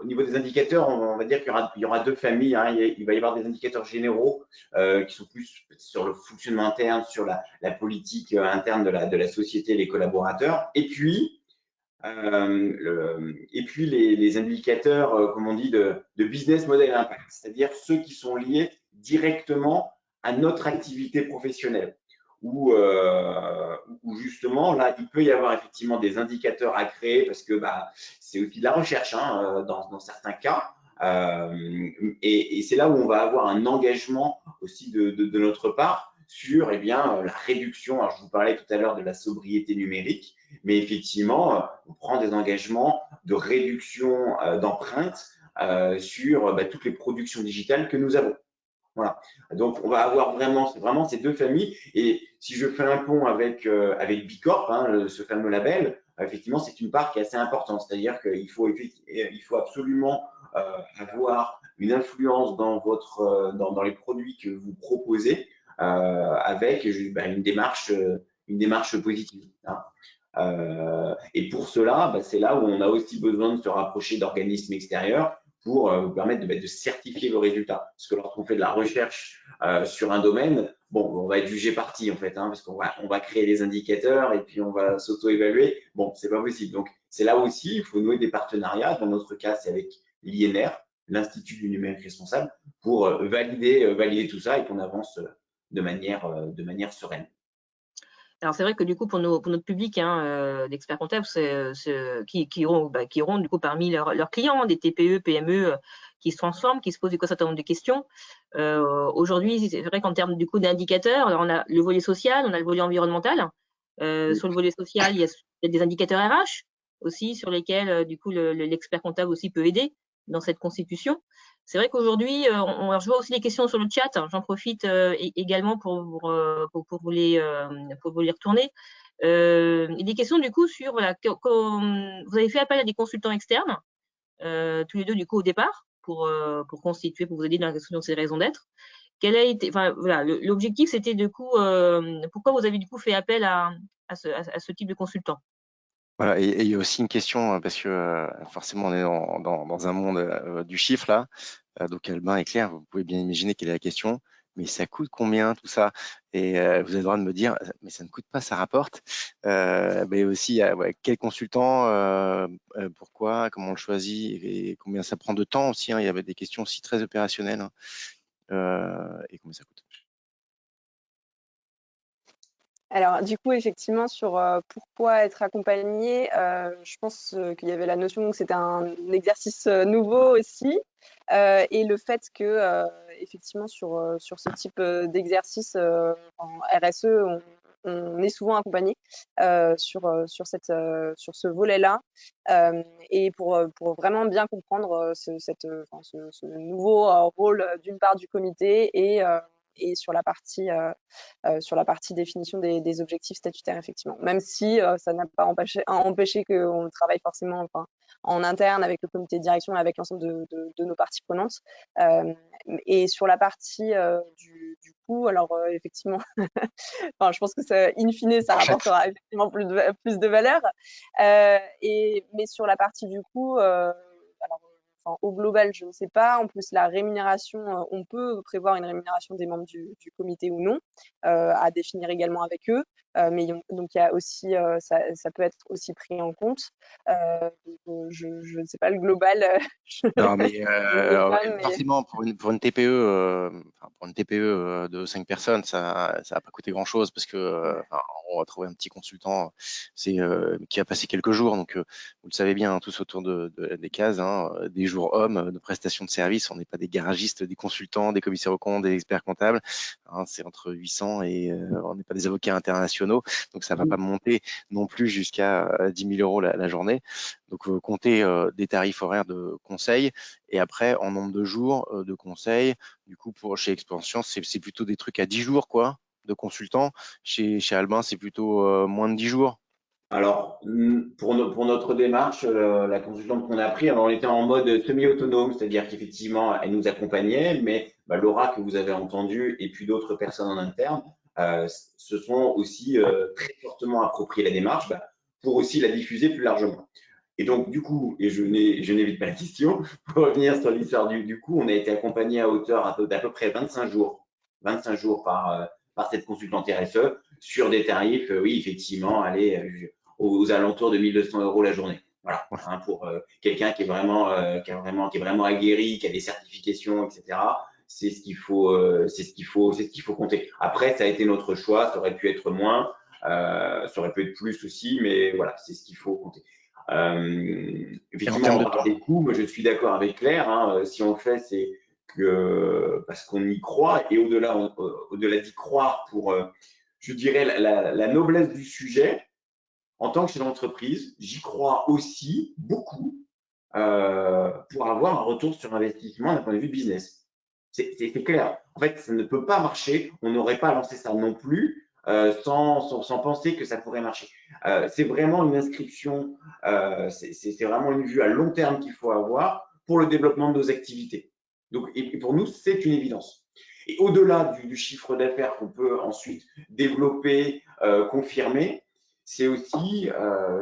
au niveau des indicateurs, on va dire qu'il y aura deux familles. Hein. Il va y avoir des indicateurs généraux qui sont plus sur le fonctionnement interne, sur la politique interne de la société, les collaborateurs. Et puis les indicateurs, comme on dit, de business model impact, c'est-à-dire ceux qui sont liés directement à notre activité professionnelle. Où justement, là, il peut y avoir effectivement des indicateurs à créer parce que c'est aussi de la recherche dans certains cas. Et c'est là où on va avoir un engagement aussi de notre part sur la réduction. Alors, je vous parlais tout à l'heure de la sobriété numérique, mais effectivement, on prend des engagements de réduction d'empreintes sur toutes les productions digitales que nous avons. Voilà. Donc, on va avoir vraiment ces deux familles. Et si je fais un pont avec Bicorp, ce fameux label, effectivement, c'est une part qui est assez importante. C'est-à-dire qu'il faut absolument avoir une influence dans les produits que vous proposez avec une démarche positive. Et pour cela, c'est là où on a aussi besoin de se rapprocher d'organismes extérieurs pour vous permettre de certifier vos résultats. Parce que lorsqu'on fait de la recherche sur un domaine, on va être jugé parti en fait, parce qu'on va créer des indicateurs et puis on va s'auto-évaluer. C'est pas possible. Donc c'est là aussi, il faut nouer des partenariats. Dans notre cas, c'est avec l'INR, l'Institut du numérique responsable, pour valider tout ça et qu'on avance de manière sereine. Alors c'est vrai que du coup pour notre public d'experts comptables, qui auront du coup parmi leurs clients des TPE, PME qui se transforment, qui se posent un certain nombre de questions. Aujourd'hui, c'est vrai qu'en termes du coup d'indicateurs, on a le volet social, on a le volet environnemental. Sur le volet social, il y a des indicateurs RH aussi sur lesquels du coup l'expert comptable aussi peut aider dans cette constitution. C'est vrai qu'aujourd'hui, je vois aussi les questions sur le chat. J'en profite également pour vous les retourner. Des questions du coup sur vous avez fait appel à des consultants externes, tous les deux du coup au départ, pour constituer, pour vous aider dans la question de ces raisons d'être. Quel a été, l'objectif c'était du coup, pourquoi vous avez du coup fait appel à ce type de consultant? Voilà, et il y a aussi une question, parce que forcément on est dans un monde du chiffre là, donc Albin et Claire, vous pouvez bien imaginer quelle est la question, mais ça coûte combien tout ça? Et vous avez le droit de me dire, mais ça ne coûte pas, ça rapporte. Mais aussi, quel consultant, pourquoi, comment on le choisit, et combien ça prend de temps aussi, il y avait des questions aussi très opérationnelles, et combien ça coûte. Alors, du coup, effectivement, sur pourquoi être accompagné, je pense qu'il y avait la notion que c'était un exercice nouveau aussi. Et le fait que, effectivement, sur ce type d'exercice en RSE, on est souvent accompagné sur ce volet-là. Et pour vraiment bien comprendre ce nouveau rôle d'une part du comité et sur la partie définition des objectifs statutaires, effectivement. Même si ça n'a pas empêché qu'on travaille forcément en interne avec le comité de direction et avec l'ensemble de nos parties prenantes. Et sur la partie du coût, alors effectivement, je pense que ça, in fine, ça rapportera effectivement plus de valeur. Mais sur la partie du coût, alors au global, je ne sais pas. En plus, la rémunération, on peut prévoir une rémunération des membres du comité ou non, à définir également avec eux. Mais donc, il y a aussi, ça peut être aussi pris en compte. Je ne sais pas le global. Non, mais mais forcément, pour une TPE, pour une TPE de 5 personnes, ça va pas coûter grand-chose parce que on va trouver un petit consultant qui a passé quelques jours. Donc, vous le savez bien, tous autour des cases, des jours hommes de prestations de services. On n'est pas des garagistes, des consultants, des commissaires aux comptes, des experts comptables. C'est entre 800 et on n'est pas des avocats internationaux. Donc, ça va pas monter non plus jusqu'à 10 000 euros la journée. Donc, comptez des tarifs horaires de conseil et après, en nombre de jours de conseil, du coup, chez Expansion, c'est plutôt des trucs à 10 jours, quoi, de consultants. Chez Albin, c'est plutôt moins de 10 jours. Alors, pour notre démarche, la consultante qu'on a pris, alors on était en mode semi-autonome, c'est-à-dire qu'effectivement, elle nous accompagnait, mais Laura, que vous avez entendu, et puis d'autres personnes en interne, se sont aussi très fortement approprié la démarche pour aussi la diffuser plus largement. Et donc, du coup, et je n'évite pas la question, pour revenir sur l'histoire du coup, on a été accompagné à hauteur d'à peu près 25 jours par cette consultante RSE sur des tarifs, oui, effectivement, aller aux alentours de 1 200 € la journée. Voilà, pour quelqu'un qui est vraiment aguerri, qui a des certifications, etc. C'est ce qu'il faut compter. Après, ça a été notre choix, ça aurait pu être moins, ça aurait pu être plus aussi, mais voilà, c'est ce qu'il faut compter. Effectivement, on parle des coûts, mais je suis d'accord avec Claire. Si on le fait, c'est parce qu'on y croit, et au-delà d'y croire, pour, je dirais, la noblesse du sujet, en tant que chef d'entreprise, j'y crois aussi beaucoup pour avoir un retour sur investissement d'un point de vue business. C'est clair. En fait, ça ne peut pas marcher. On n'aurait pas lancé ça non plus sans penser que ça pourrait marcher. C'est vraiment une inscription, c'est vraiment une vue à long terme qu'il faut avoir pour le développement de nos activités. Donc, et pour nous, c'est une évidence. Et au-delà du chiffre d'affaires qu'on peut ensuite développer, confirmer, c'est aussi,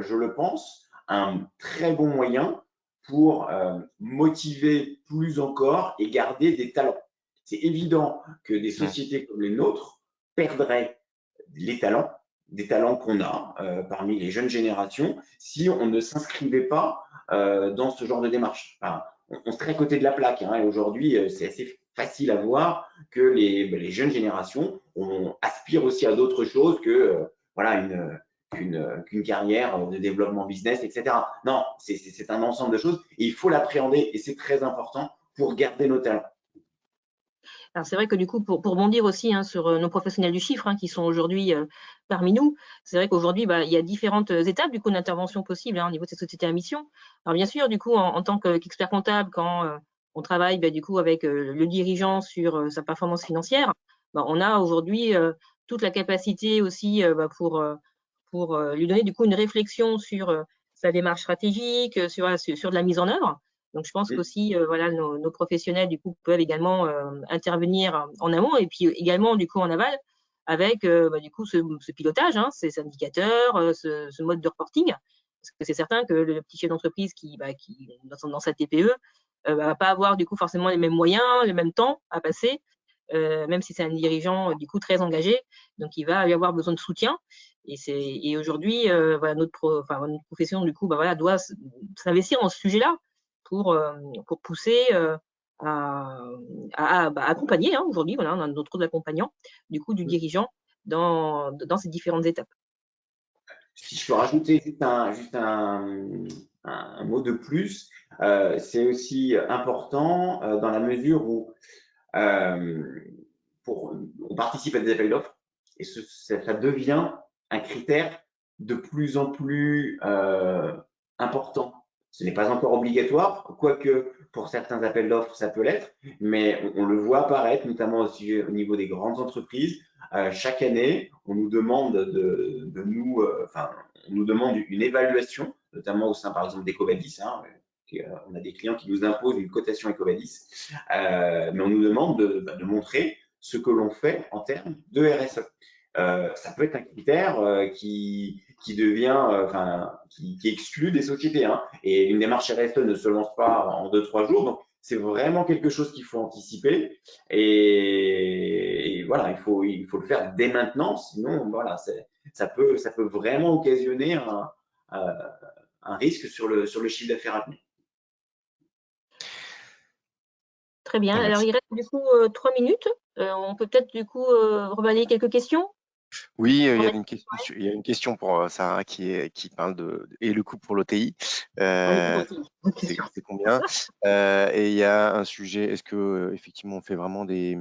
je le pense, un très bon moyen pour motiver plus encore et garder des talents. C'est évident que des sociétés comme les nôtres perdraient les talents, des talents qu'on a parmi les jeunes générations, si on ne s'inscrivait pas dans ce genre de démarche. Enfin, on serait à côté de la plaque. Et aujourd'hui, c'est assez facile à voir que les jeunes générations aspirent aussi à d'autres choses que voilà, qu'une carrière de développement business, etc. Non, c'est un ensemble de choses et il faut l'appréhender et c'est très important pour garder nos talents. Alors c'est vrai que du coup, pour bondir aussi sur nos professionnels du chiffre qui sont aujourd'hui parmi nous, c'est vrai qu'aujourd'hui, il y a différentes étapes du coup d'intervention possible au niveau de ces sociétés à mission. Alors bien sûr, du coup, en tant qu'expert comptable, quand on travaille du coup avec le dirigeant sur sa performance financière, on a aujourd'hui toute la capacité aussi pour lui donner du coup une réflexion sur sa démarche stratégique, sur de la mise en œuvre. Donc, je pense qu'aussi, voilà, nos professionnels, du coup, peuvent également intervenir en amont et puis également, du coup, en aval avec, du coup, ce pilotage, ces indicateurs, ce mode de reporting. Parce que c'est certain que le petit chef d'entreprise qui dans sa TPE, va pas avoir, du coup, forcément les mêmes moyens, le même temps à passer, même si c'est un dirigeant, du coup, très engagé. Donc, il va y avoir besoin de soutien. Et aujourd'hui, voilà, notre profession, du coup, doit s'investir dans ce sujet-là pour pousser à accompagner. Aujourd'hui, voilà, on a notre rôle d'accompagnant du coup du dirigeant dans ces différentes étapes. Si je peux rajouter juste un mot de plus, c'est aussi important dans la mesure où on participe à des appels d'offres et ça devient un critère de plus en plus important. Ce n'est pas encore obligatoire, quoique pour certains appels d'offres, ça peut l'être, mais on le voit apparaître, notamment aussi au niveau des grandes entreprises. Chaque année, on nous demande on nous demande une évaluation, notamment au sein, par exemple, d'Ecovadis. On a des clients qui nous imposent une cotation Ecovadis, mais on nous demande de montrer ce que l'on fait en termes de RSE. ça peut être un critère qui devient, qui exclut des sociétés. Hein. Et une démarche RSE ne se lance pas en 2-3 jours. Donc, c'est vraiment quelque chose qu'il faut anticiper. Et voilà, il faut le faire dès maintenant. Sinon, voilà, ça peut vraiment occasionner un risque sur le chiffre d'affaires à venir. Très bien. Merci. Alors, il reste du coup 3 minutes. On peut peut-être du coup rebalayer quelques questions. Oui, il y a une question pour Sarah qui parle et le coût pour l'OTI. C'est combien? Et il y a un sujet, est-ce que effectivement on fait vraiment des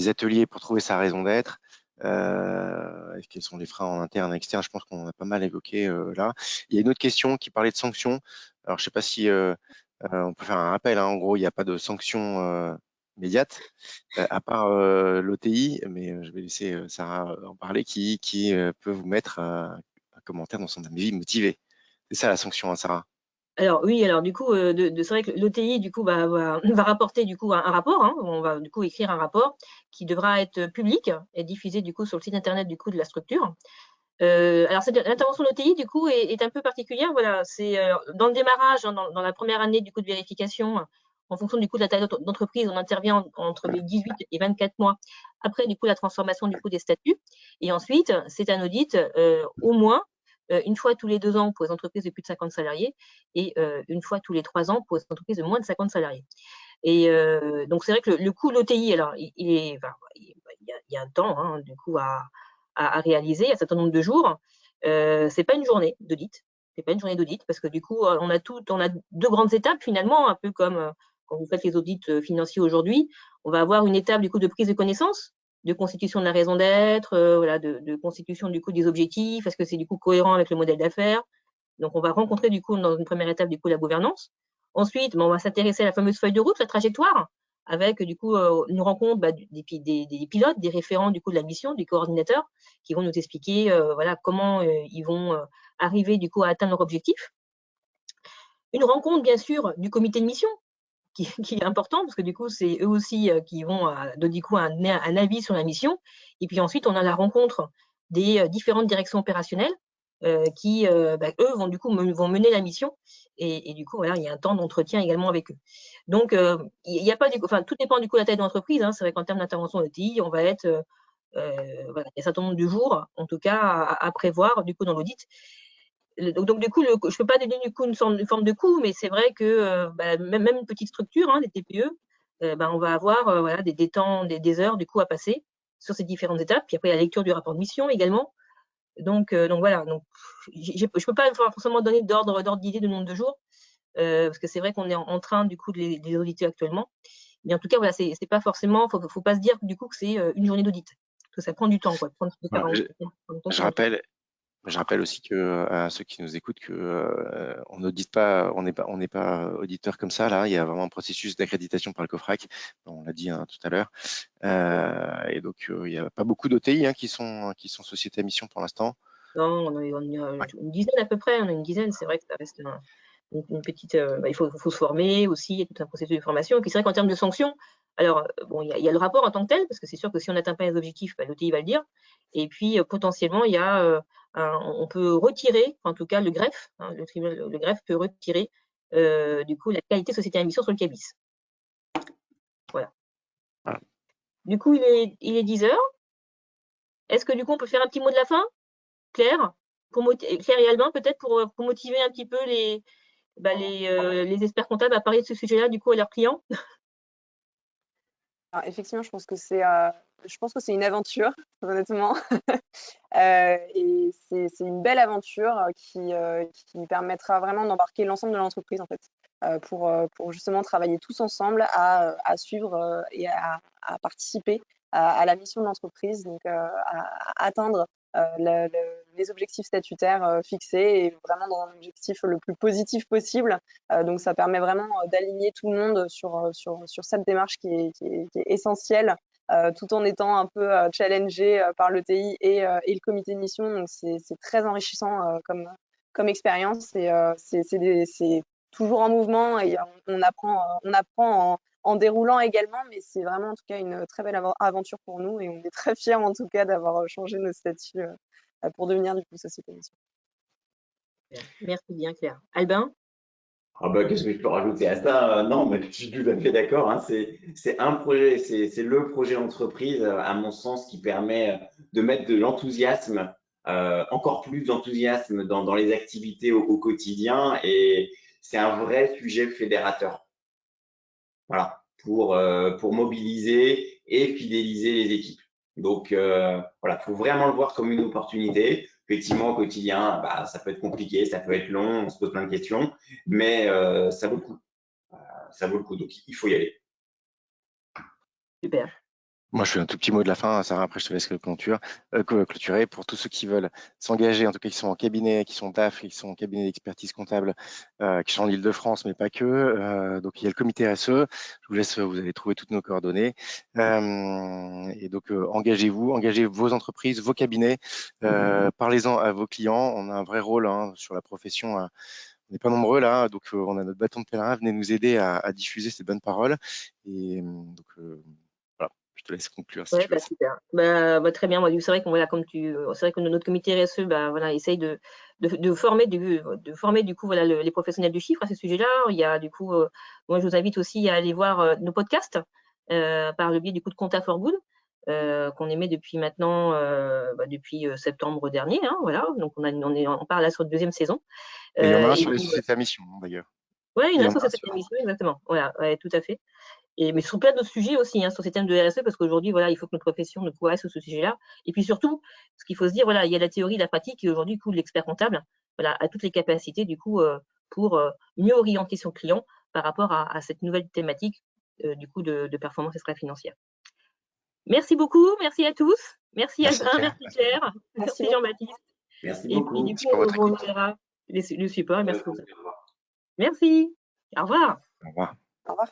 ateliers pour trouver sa raison d'être? Quels sont les freins en interne, externe? Je pense qu'on a pas mal évoqué là. Il y a une autre question qui parlait de sanctions. Alors je sais pas si on peut faire un rappel. Hein. En gros, il n'y a pas de sanctions immédiates à part l'OTI, mais je vais laisser Sarah en parler, qui peut vous mettre un commentaire dans son avis motivé. C'est ça la sanction, hein, Sarah. Alors oui, alors du coup, c'est vrai que l'OTI du coup va rapporter du coup un rapport. Hein. On va du coup écrire un rapport qui devra être public et diffusé du coup sur le site internet du coup de la structure. Alors l'intervention de l'OTI du coup est un peu particulière. Voilà, c'est dans le démarrage, hein, dans la première année du coup de vérification, en fonction du coup de la taille d'entreprise, on intervient entre les 18 et 24 mois après du coup la transformation du coup des statuts. Et ensuite, c'est un audit au moins une fois tous les 2 ans pour les entreprises de plus de 50 salariés et une fois tous les 3 ans pour les entreprises de moins de 50 salariés. Et donc c'est vrai que le coût de l'OTI, alors il y a un temps hein, du coup à réaliser, un certain nombre de jours. C'est pas une journée d'audit. C'est pas une journée d'audit parce que du coup, on a 2 grandes étapes finalement, un peu comme quand vous faites les audits financiers aujourd'hui. On va avoir une étape du coup de prise de connaissance, de constitution de la raison d'être, voilà, de constitution du coup des objectifs. Est-ce que c'est du coup cohérent avec le modèle d'affaires? Donc, on va rencontrer du coup dans une première étape du coup la gouvernance. Ensuite, on va s'intéresser à la fameuse feuille de route, la trajectoire, avec du coup une rencontre des pilotes, des référents du coup de la mission, du coordinateur, qui vont nous expliquer voilà comment ils vont arriver du coup à atteindre leur objectif. Une rencontre bien sûr du comité de mission, qui est important parce que du coup c'est eux aussi qui vont du coup donner un avis sur la mission. Et puis ensuite on a la rencontre des différentes directions opérationnelles qui eux vont du coup vont mener la mission et du coup voilà il y a un temps d'entretien également avec eux. Donc il y a pas tout dépend du coup de la taille de l'entreprise. Hein. C'est vrai qu'en termes d'intervention de TI on va être voilà, il y a un certain nombre de jours en tout cas à prévoir du coup dans l'audit. Donc du coup, je ne peux pas donner du coup une forme de coût, mais c'est vrai que même une petite structure, hein, des TPE, on va avoir voilà, des temps, des heures du coup à passer sur ces différentes étapes. Puis après, la lecture du rapport de mission également. Donc voilà. Donc, je ne peux pas forcément donner d'ordre d'idée de nombre de jours, parce que c'est vrai qu'on est en train du coup de les auditer actuellement. Mais en tout cas, voilà, c'est pas forcément, faut pas se dire du coup que c'est une journée d'audit, parce que ça prend du temps, quoi. Voilà, je rappelle aussi à ceux qui nous écoutent que on n'audite pas, on n'est pas auditeur comme ça là. Il y a vraiment un processus d'accréditation par le COFRAC. On l'a dit hein, tout à l'heure. Et donc il n'y a pas beaucoup d'OTI hein, qui sont sociétés à mission pour l'instant. Non, on a une dizaine à peu près. On a une dizaine. C'est vrai que ça reste une petite. Il faut se former aussi. Il y a tout un processus de formation. Et puis c'est vrai qu'en termes de sanctions, alors bon, il y a le rapport en tant que tel, parce que c'est sûr que si on n'atteint pas les objectifs, l'OTI va le dire. Et puis potentiellement, il y a on peut retirer, en tout cas le greffe, hein, le greffe peut retirer du coup la qualité société à mission sur le CABIS. Voilà. Du coup, il est 10 heures. Est-ce que du coup on peut faire un petit mot de la fin, Claire, Claire et Albin peut-être pour motiver un petit peu les experts comptables à parler de ce sujet-là du coup à leurs clients? Alors, effectivement, je pense que c'est une aventure, honnêtement. Et c'est une belle aventure qui permettra vraiment d'embarquer l'ensemble de l'entreprise en fait, pour justement travailler tous ensemble à suivre et à participer à la mission de l'entreprise, donc à atteindre les objectifs statutaires fixés et vraiment dans un objectif le plus positif possible. Donc ça permet vraiment d'aligner tout le monde sur cette démarche qui est essentielle. Tout en étant un peu challengé par l'ETI et le comité de mission. Donc, c'est très enrichissant comme expérience. Et c'est toujours en mouvement et on apprend en déroulant également, mais c'est vraiment en tout cas une très belle aventure pour nous et on est très fiers en tout cas d'avoir changé nos statuts pour devenir du coup société mission. Merci bien, Claire. Albin? Ah bah, qu'est-ce que je peux rajouter à ça? Non, mais je suis tout à fait d'accord, hein. C'est un projet, c'est le projet d'entreprise, à mon sens, qui permet de mettre de l'enthousiasme, encore plus d'enthousiasme dans les activités au quotidien. Et c'est un vrai sujet fédérateur. Voilà, pour mobiliser et fidéliser les équipes. Donc voilà, faut vraiment le voir comme une opportunité. Effectivement, au quotidien, bah, ça peut être compliqué, ça peut être long, on se pose plein de questions, mais ça vaut le coup. Ça vaut le coup, donc il faut y aller. Super. Moi, je fais un tout petit mot de la fin, Sarah, après je te laisse clôturer. Pour tous ceux qui veulent s'engager, en tout cas qui sont en cabinet, qui sont DAF, qui sont en cabinet d'expertise comptable, qui sont en Île-de-France, mais pas que. Donc, il y a le comité RSE. Je vous laisse, vous allez trouver toutes nos coordonnées. Et donc, engagez-vous, engagez vos entreprises, vos cabinets, parlez-en à vos clients. On a un vrai rôle sur la profession. On n'est pas nombreux là, donc on a notre bâton de pèlerin. Venez nous aider à diffuser ces bonnes paroles. Et donc, voilà, je te laisse conclure si Ouais, tu veux. super. Très bien. Moi, c'est vrai qu'on voilà, c'est vrai que notre comité RSE, voilà, essaye de former du coup voilà les professionnels du chiffre à ce sujet-là. Il y a du coup, moi, je vous invite aussi à aller voir nos podcasts par le biais du coup de Compta for Good qu'on émet depuis maintenant, depuis septembre dernier. Hein, voilà. Donc on parle là sur la 2e saison. Et il y en a un Et sur les puis, sociétés à mission, d'ailleurs. ouais, il y Il en y a en sur a un cette émission, exactement. Voilà, ouais, tout à fait. Mais sur plein d'autres sujets aussi, sur ces thèmes de RSE, parce qu'aujourd'hui, voilà, il faut que notre profession ne progresse sur ce sujet-là. Et puis surtout, ce qu'il faut se dire, voilà, il y a la théorie, la pratique, et aujourd'hui, du coup, l'expert comptable, voilà, a toutes les capacités, du coup, pour mieux orienter son client par rapport à cette nouvelle thématique, du coup, de performance extra-financière. Merci beaucoup, merci à tous. Merci Albin, merci Claire, merci Jean-Baptiste. Merci Et puis, beaucoup. du coup, on verra le support. Merci pour ça. Merci. Au revoir. Au revoir. Au revoir.